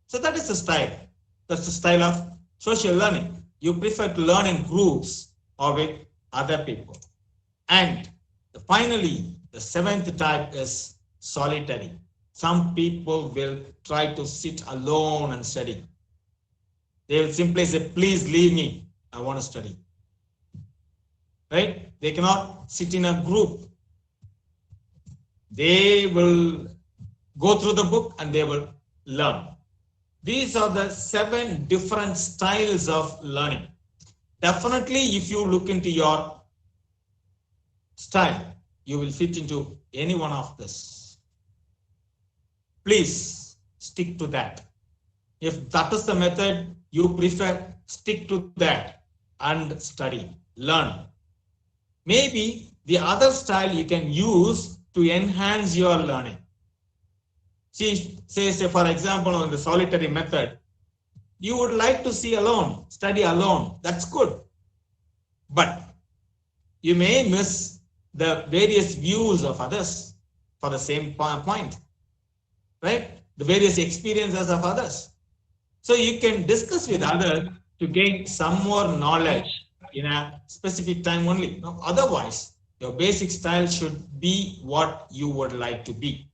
So that is the style. That's the style of social learning. You prefer to learn in groups or with other people. And finally, the seventh type is solitary. Some people will try to sit alone and study. They will simply say, "Please leave me. I want to study." Right? They cannot sit in a group. They will go through the book and they will learn. These are the 7 different styles of learning. Definitely, if you look into your style, you will fit into any one of this. Please stick to that. If that is the method you prefer, stick to that and study. learn. Maybe the other style you can use to enhance your learning. See, say for example, in the solitary method, you would like to study alone. That's good. But you may miss the various views of others for the same point, right? The various experiences of others. So you can discuss with others to gain some more knowledge in a specific time only. No, otherwise, your basic style should be what you would like to be,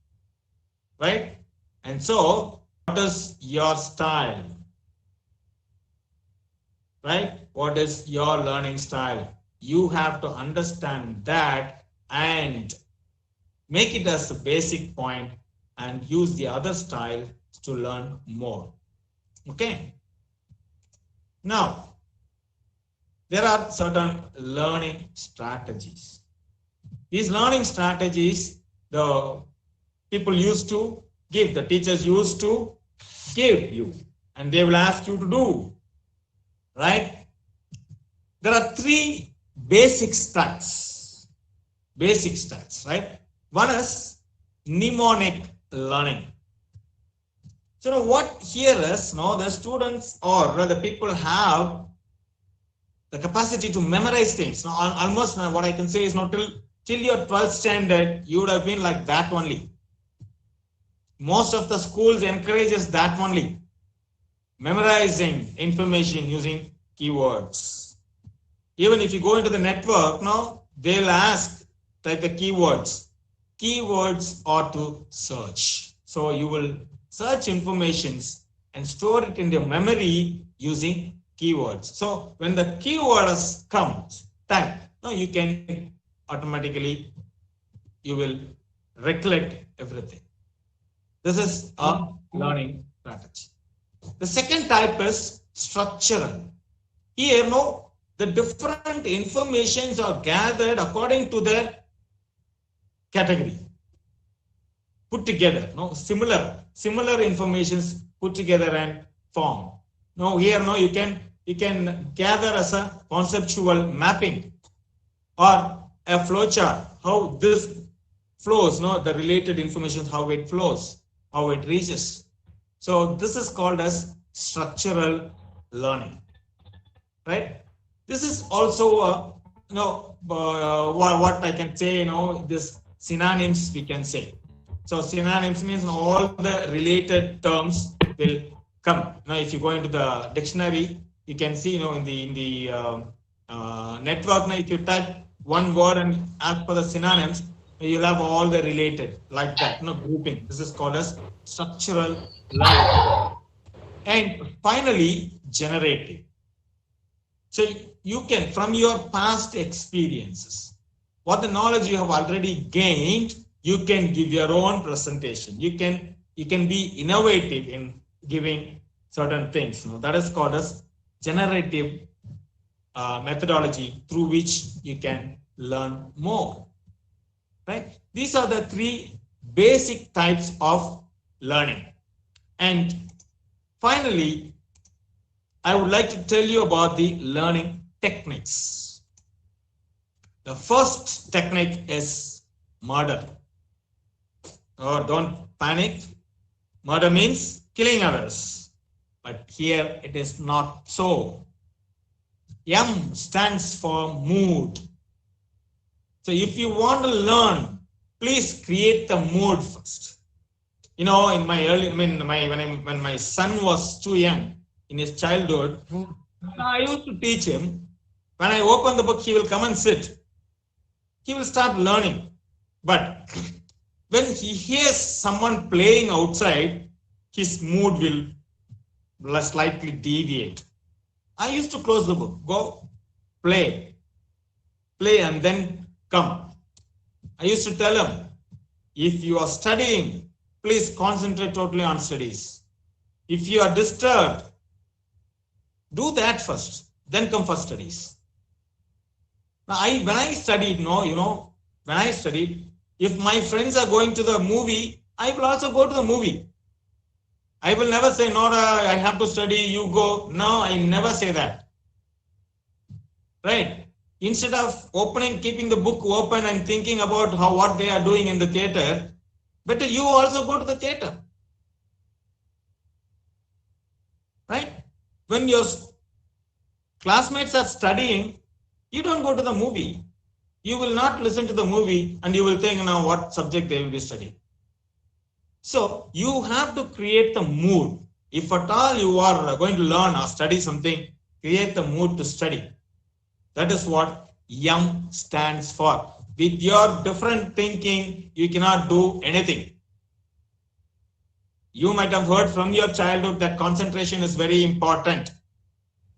right? And so, what is your style? Right? What is your learning style? You have to understand that and make it as a basic point and use the other style to learn more. Okay? Now, there are certain learning strategies. These learning strategies, the people used to give, the teachers used to give you, and they will ask you to do, right? There are three basic styles, right? One is mnemonic learning. So what here is, the students or the people have the capacity to memorize things. Now, almost what I can say is till your 12th standard, you would have been like that only. Most of the schools encourages that only. Memorizing information using keywords. Even if you go into the network, they'll ask, type the keywords. Keywords are to search. So you will search informations and store it in your memory using keywords. So when the keywords comes, type, you can automatically, you will recollect everything. This is a learning strategy. The second type is structural. Here, the different informations are gathered according to their category, put together. Similar informations put together and form. Here, you can gather as a conceptual mapping or a flowchart. How this flows, the related information, how it flows, how it reaches. So this is called as structural learning, right? This is also what I can say. This synonyms we can say. So synonyms means all the related terms will come. Now, if you go into the dictionary, you can see, in the network. Now, if you type one word and ask for the synonyms, you'll have all the related like that. Grouping. This is called as structural learning. And finally, generative. So you can, from your past experiences, what the knowledge you have already gained, you can give your own presentation. You can be innovative in giving certain things. That is called as generative methodology through which you can learn more. Right? These are the three basic types of learning. And finally, I would like to tell you about the learning techniques. The first technique is murder. Don't panic. Murder means killing others. But here it is not so. M stands for mood. So if you want to learn, please create the mood first. In my early, when my son was too young, in his childhood, I used to teach him. When I open the book, he will come and sit. He will start learning. But when he hears someone playing outside, his mood will slightly deviate. I used to close the book, go play, and then come. I used to tell him, if you are studying, please concentrate totally on studies. If you are disturbed, do that first, then come for studies. Now, when I studied, if my friends are going to the movie, I will also go to the movie. I will never say, no, I have to study, you go. No, I never say that. Right? Instead of keeping the book open and thinking about what they are doing in the theater, better you also go to the theater. Right? When your classmates are studying, you don't go to the movie. You will not listen to the movie and you will think now what subject they will be studying. So you have to create the mood. If at all you are going to learn or study something, create the mood to study. That is what YUM stands for. With your different thinking, you cannot do anything. You might have heard from your childhood that concentration is very important.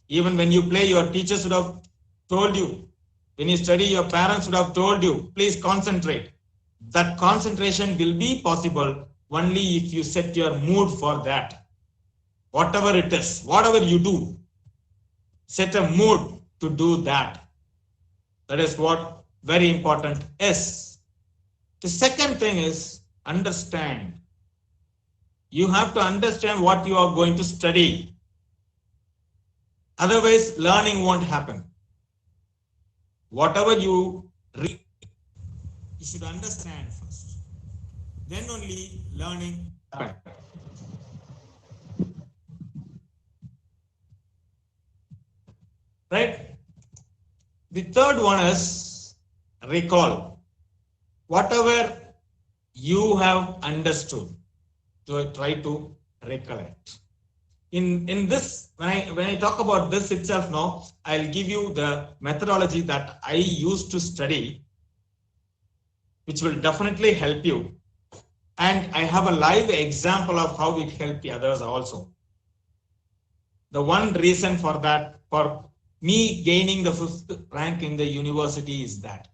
Even when you play, your teachers would have told you. When you study, your parents would have told you, please concentrate. That concentration will be possible only if you set your mood for that. Whatever it is, whatever you do, set a mood to do that. That is what very important is. The second thing is understand. You have to understand what you are going to study. Otherwise, learning won't happen. Whatever you read, you should understand first. Then only learning happens. Right? The third one is recall. Whatever you have understood, to try to recollect. In this, when I talk about this itself now, I'll give you the methodology that I used to study, which will definitely help you. And I have a live example of how it helped the others also. The one reason for that, for me gaining the 5th rank in the university is that.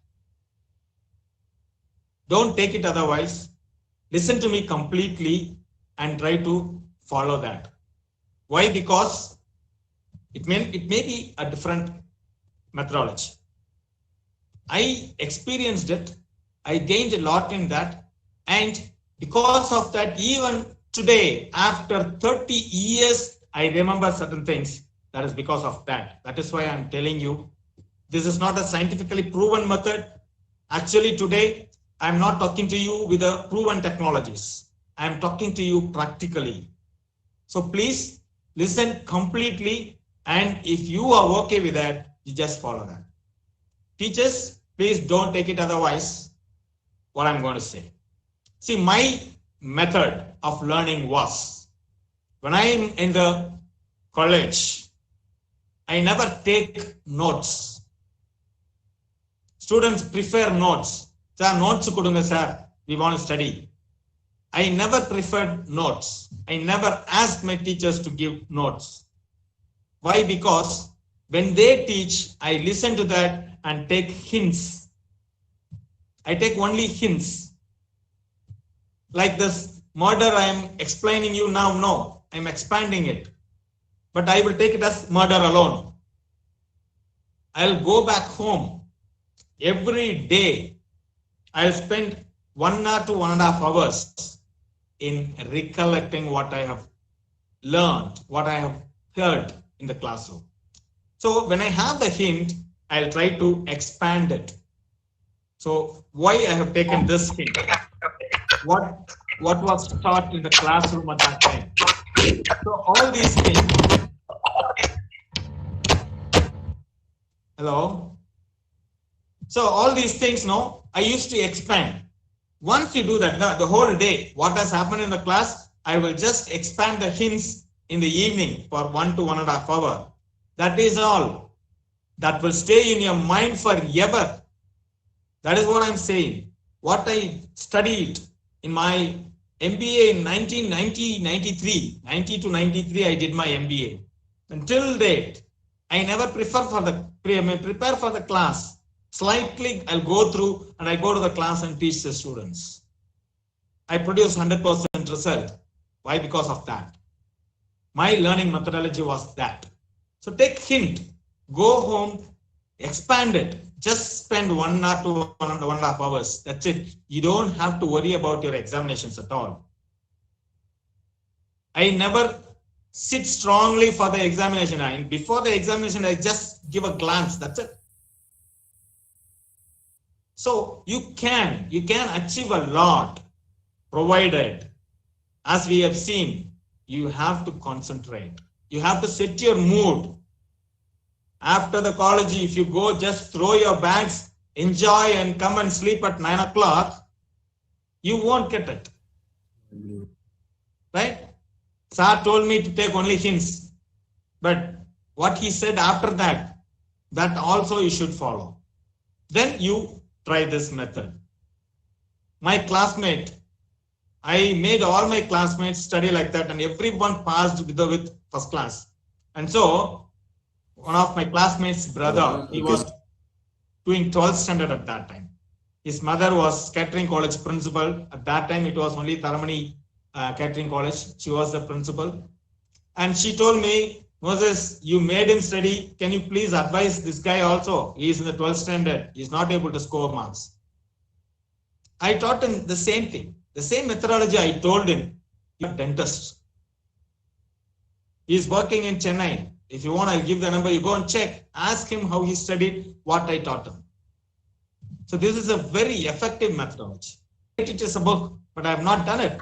Don't take it otherwise. Listen to me completely and try to follow that. Why? Because it may be a different methodology. I experienced it. I gained a lot in that. And because of that, even today, after 30 years, I remember certain things. That is because of that. That is why I'm telling you, this is not a scientifically proven method. Actually, today, I'm not talking to you with the proven technologies. I'm talking to you practically. So please listen completely. And if you are okay with that, you just follow that. Teachers, please don't take it otherwise. What I'm going to say. See, my method of learning was, when I'm in the college, I never take notes. Students prefer notes. Sir, notes kudunga sir, we want to study. I never preferred notes. I never asked my teachers to give notes. Why? Because when they teach, I listen to that and take hints. I take only hints. Like this murder I am explaining you now, no, I'm expanding it. But I will take it as murder alone. I'll go back home. Every day, I'll spend 1 hour to 1.5 hours in recollecting what I have learned, what I have heard in the classroom. So when I have the hint, I'll try to expand it. So why I have taken this hint? What was taught in the classroom at that time? So all these things. Hello? So all these things, no, I used to expand. Once you do that, the whole day, what has happened in the class, I will just expand the hints in the evening for 1 to 1.5 hours. That is all. That will stay in your mind forever. That is what I'm saying. What I studied in my MBA in 1990-93, 90 to 93, I did my MBA. Until date, I never prepare for the class. Slightly, I'll go through and I go to the class and teach the students. I produce 100% result. Why? Because of that. My learning methodology was that. So take hint, go home, expand it. Just spend 1 hour to 1.5 hours. That's it. You don't have to worry about your examinations at all. I never sit strongly for the examination. Before the examination, I just give a glance. That's it. So you can achieve a lot, provided, as we have seen, you have to concentrate. You have to set your mood. After the college, if you go just throw your bags, enjoy and come and sleep at 9 o'clock, you won't get it. Right? Sir told me to take only hints. But what he said after that, that also you should follow. Then you try this method. My classmate, I made all my classmates study like that, and everyone passed with first class. And so one of my classmates' brother, he was doing 12th standard at that time. His mother was Catering College principal. At that time, it was only Taramani Catering College. She was the principal. And she told me, Moses, you made him study. Can you please advise this guy also? He is in the 12th standard. He is not able to score marks. I taught him the same thing. The same methodology I told him. He's a dentist. He is working in Chennai. If you want, I'll give the number. You go and check. Ask him how he studied what I taught him. So this is a very effective methodology. It is a book, but I have not done it.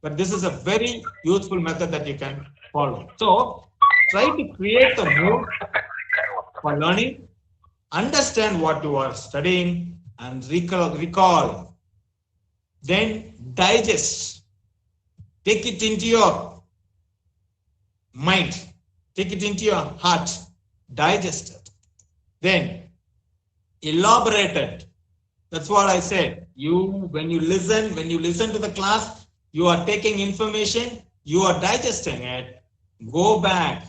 But this is a very useful method that you can follow. So try to create a mood for learning, understand what you are studying, and recall. Then digest. Take it into your mind. Take it into your heart. Digest it. Then elaborate it. That's what I said. When you listen to the class, you are taking information, you are digesting it. Go back,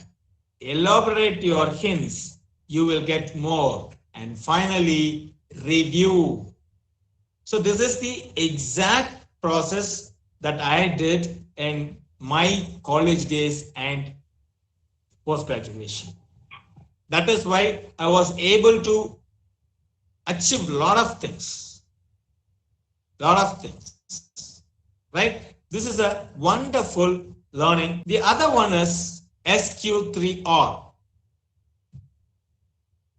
elaborate your hints. You will get more. And finally, review. So this is the exact process that I did in my college days and post-graduation. That is why I was able to achieve a lot of things. Right? This is a wonderful learning. The other one is SQ3R.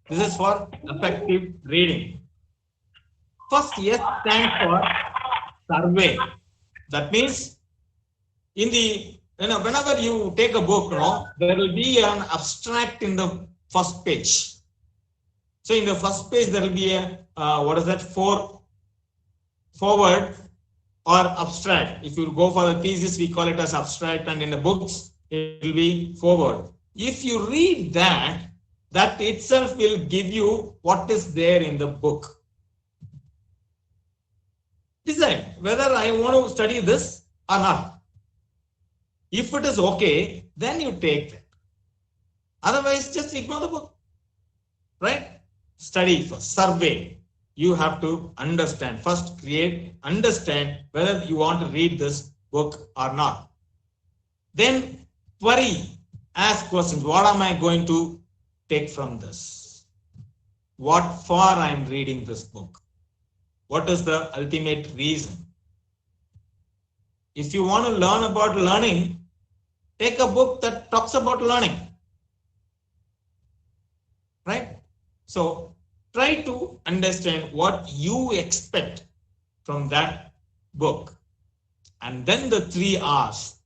This is for effective reading. First S stands for survey. That means whenever you take a book, there will be an abstract in the first page. So in the first page, there will be a forward or abstract. If you go for the thesis, we call it as abstract, and in the books, it will be forward. If you read that itself will give you what is there in the book. Decide whether I want to study this or not. If it is okay, then you take it. Otherwise, just ignore the book. Right? Study first, survey. You have to understand. First, understand whether you want to read this book or not. Then query, ask questions. What am I going to take from this? What for I am reading this book? What is the ultimate reason? If you want to learn about learning, take a book that talks about learning. Right? So try to understand what you expect from that book. And then the 3 R's,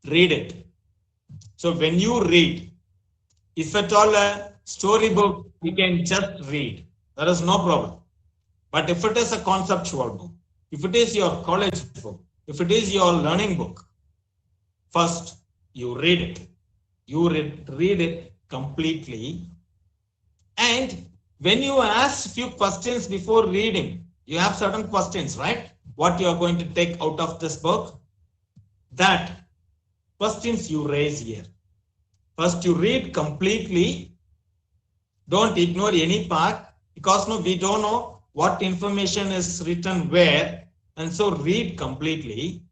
read it. So when you read, if at all a storybook, you can just read. There is no problem. But if it is a conceptual book, if it is your college book, if it is your learning book, first you read it. You read it completely. And when you ask few questions before reading, you have certain questions, right? What you are going to take out of this book, that questions you raise here. First you read completely. Don't ignore any part, because we don't know what information is written where, and so read completely.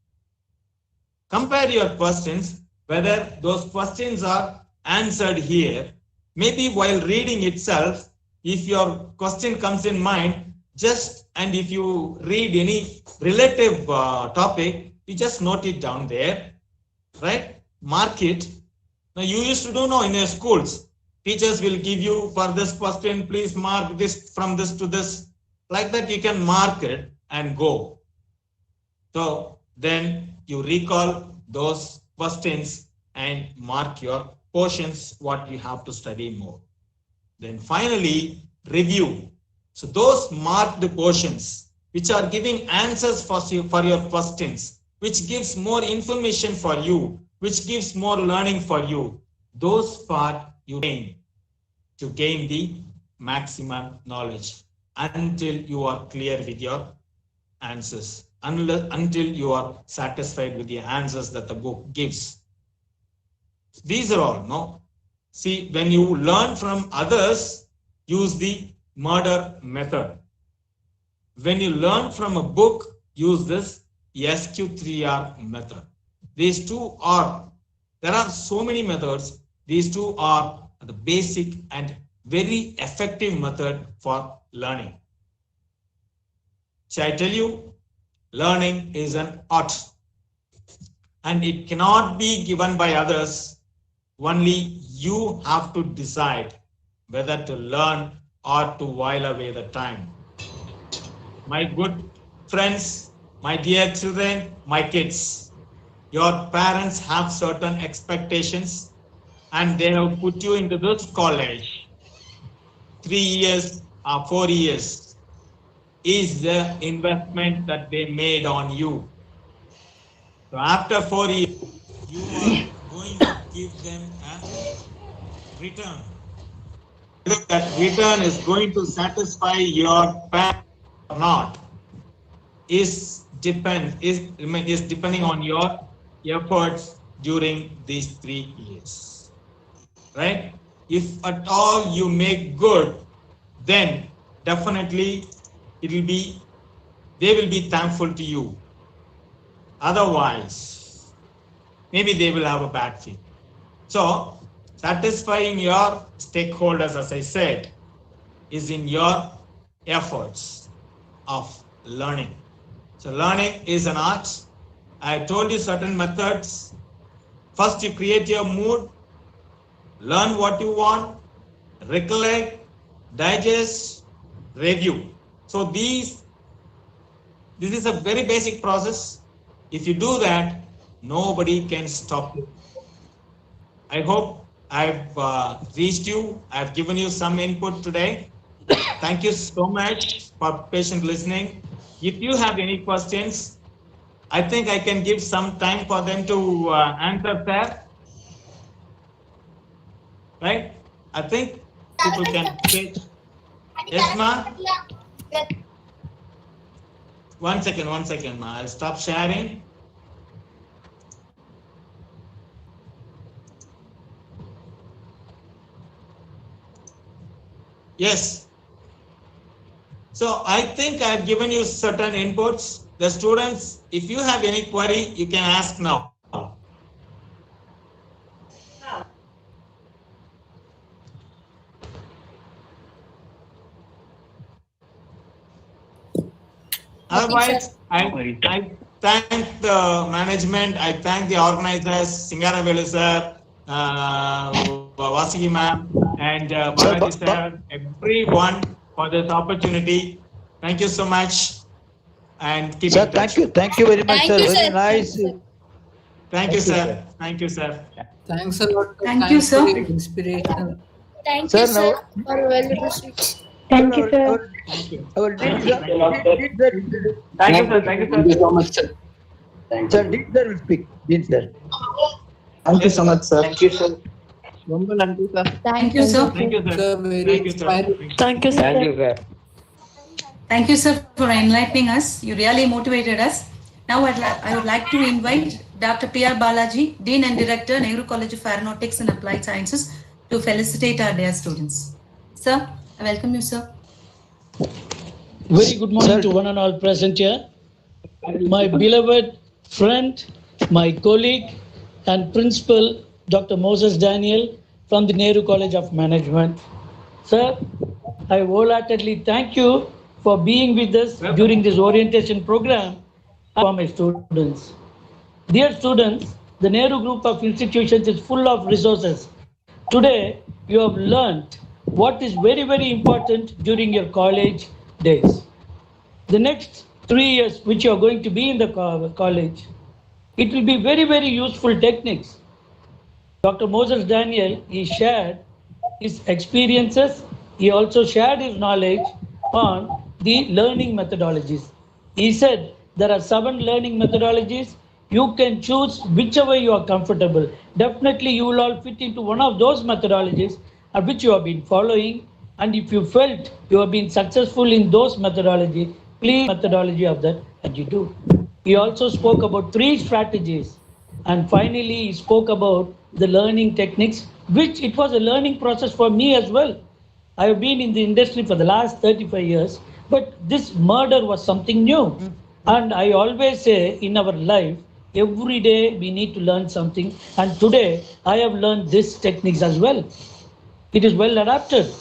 Compare your questions, whether those questions are answered here. Maybe while reading itself, if your question comes in mind, and if you read any relative topic, you just note it down there, right? Mark it. Now you used to do in your schools, teachers will give you for this question, please mark this from this to this, Like that, you can mark it and go. So then you recall those questions and mark your portions, what you have to study more. Then finally, review. So those marked portions, which are giving answers for your questions, which gives more information for you, which gives more learning for you, those part you gain to gain the maximum knowledge until you are clear with your answers, until you are satisfied with the answers that the book gives. These are all, no? See, when you learn from others, use the murder method. When you learn from a book, use this SQ3R method. These two are, there are so many methods. These two are the basic and very effective method for learning. Shall I tell you? Learning is an art, and it cannot be given by others. Only you have to decide whether to learn or to while away the time. My good friends, my dear children, my kids, your parents have certain expectations and they have put you into this college. 3 years or 4 years is the investment that they made on you. So after 4 years, you are going to give them a return. Whether that return is going to satisfy your parents or not is depending on your efforts during these 3 years. Right? If at all you make good, then definitely they will be thankful to you. Otherwise, maybe they will have a bad feel. So, satisfying your stakeholders, as I said, is in your efforts of learning. So, learning is an art. I told you certain methods. First, you create your mood, learn what you want, recollect, digest, review. So, this is a very basic process. If you do that, nobody can stop you. I hope I've reached you. I've given you some input today. Thank you so much for patient listening. If you have any questions, I think I can give some time for them to answer that. Right? I think people can say, yes, ma? One second, ma. I'll stop sharing. Yes. So I think I've given you certain inputs. The students, if you have any query, you can ask now. Otherwise, I thank the management, I thank the organizers, Singara Velu sir, Vasiki ma'am, and Balaji sir, everyone for this opportunity. Thank you so much. And keep Sir, in touch. thank you very much, Thank sir. you, Very sir. nice. Thank you, sir. Thank you, sir. Thanks a lot. Thank you, Thanks sir. for your inspiration. Thank Sir, you, sir, now- for valuable speech. Thank you, sir. Thank you. Our Thank did you. sir, Thank you. did sir introduce- Thank you, sir. Thank you, Thank you sir. so much, sir. sir, did sir will speak. Did sir. Thank you so much, sir. Thank you, sir. Thank you, sir. Thank you, sir. Sir, very Thank you, sir. inspiring. Thank you, sir. Thank you, sir. Thank you, sir, for enlightening us. You really motivated us. Now, I would like to invite Dr. P.R. Balaji, Dean and Director, Nehru College of Aeronautics and Applied Sciences, to felicitate our dear students. Sir, I welcome you, sir. Very good morning Sir. to one and all present here. My beloved friend, my colleague and principal, Dr. Moses Daniel from the Nehru College of Management. Sir, I wholeheartedly thank you for being with us during this orientation program for my students. Dear students, the Nehru Group of institutions is full of resources. Today, you have learned what is very, very important during your college days. the next 3 years which you are going to be in the college, it will be very, very useful techniques. Dr. Moses Daniel, he shared his experiences. He also shared his knowledge on the learning methodologies. He said there are 7 learning methodologies. You can choose whichever you are comfortable. Definitely you will all fit into one of those methodologies which you have been following. And if you felt you have been successful in those methodologies, please methodology of that and you do. He also spoke about 3 strategies. And finally, he spoke about the learning techniques, which it was a learning process for me as well. I have been in the industry for the last 35 years, but this murder was something new. And I always say in our life, every day we need to learn something. And today I have learned these techniques as well. It is well adapted.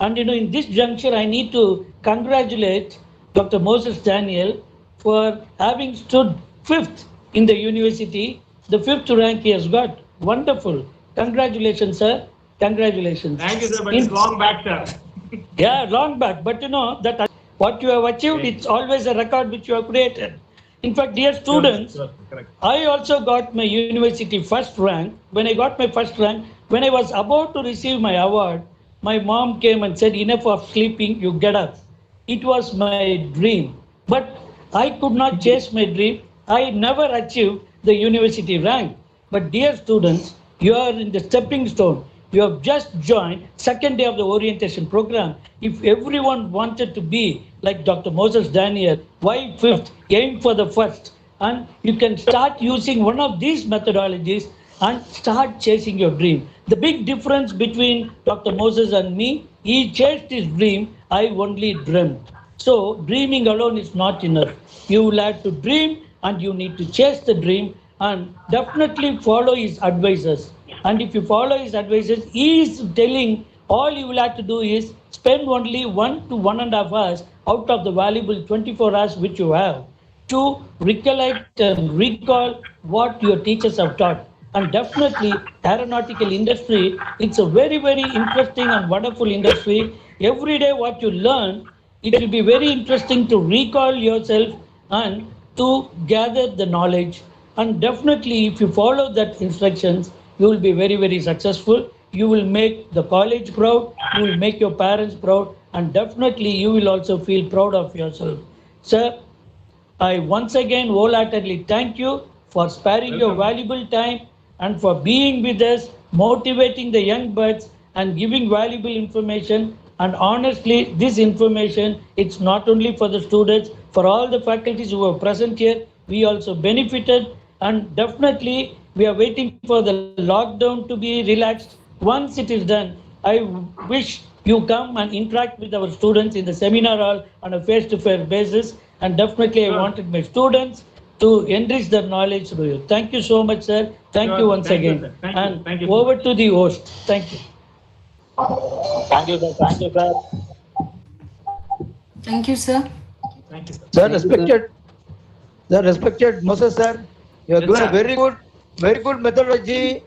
And in this juncture, I need to congratulate Dr. Moses Daniel for having stood 5th in the university. The 5th rank he has got. Wonderful. Congratulations, sir. Congratulations. Thank you, sir, but it's long back, sir. Yeah, long back. But that what you have achieved, it's always a record which you have created. In fact, dear students, Sure, correct. I also got my university first rank. When I got my first rank, when I was about to receive my award, my mom came and said, enough of sleeping, you get up. It was my dream. But I could not chase my dream. I never achieved the university rank. But dear students, you are in the stepping stone. You have just joined second day of the orientation program. If everyone wanted to be like Dr. Moses Daniel, why 5th? Aim for the first. And you can start using one of these methodologies and start chasing your dream. The big difference between Dr. Moses and me, he chased his dream, I only dreamt. So dreaming alone is not enough. You will have to dream and you need to chase the dream and definitely follow his advices. And if you follow his advices, he is telling all you will have to do is spend only 1 to 1.5 hours out of the valuable 24 hours which you have to recollect and recall what your teachers have taught. And definitely aeronautical industry, it's a very, very interesting and wonderful industry. Every day what you learn, it will be very interesting to recall yourself and to gather the knowledge. And definitely if you follow that instructions, you will be very, very successful. You will make the college proud, you will make your parents proud, and definitely you will also feel proud of yourself. Sir, I once again wholeheartedly thank you for sparing your valuable time and for being with us, motivating the young buds and giving valuable information. And honestly, this information, it's not only for the students, for all the faculties who are present here, we also benefited. And definitely, we are waiting for the lockdown to be relaxed. Once it is done, I wish you come and interact with our students in the seminar hall on a face-to-face basis. And definitely, I wanted my students to enrich their knowledge through you. Thank you so much, sir. Thank you once again. Thank you. Over to the host. Thank you. Thank you, sir. Thank you, sir. Thank you, sir. Thank you, sir. The respected Moses, sir, you have given a very good methodology. It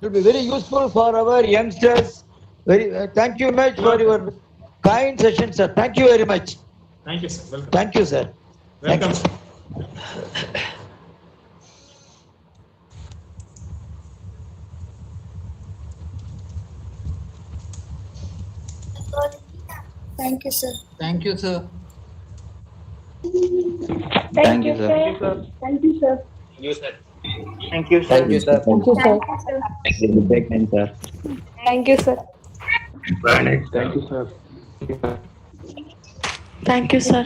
will be very useful for our youngsters. Thank you very much for your kind session, sir. Thank you very much. Thank you, sir. Welcome. Thank you, sir. Welcome. Thank you. Thank you, sir. Thank you, sir. Thank you, sir. Thank you, sir. Thank you, sir. Thank you, sir. Thank you, sir. Thank you, sir. Thank you, sir. Thank you, sir. Thank you, sir.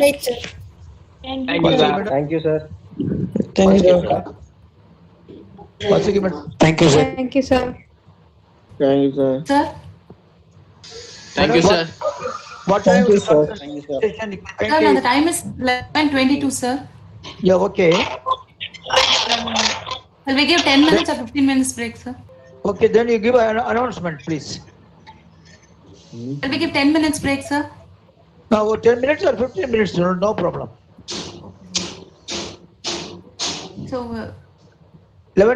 Thank you, sir. Thank you, sir. Thank you, sir. Once again, thank you, sir. Thank you, sir. Thank you, sir. Sir, Thank you, sir. What time? Thank you, sir. sir, now the time is 11:22, sir. Yeah, okay. Shall we give 10 minutes or 15 minutes break, sir? Okay, then you give an announcement, please. Shall we give 10 minutes break, sir? Now, 10 minutes or 15 minutes, no problem. So,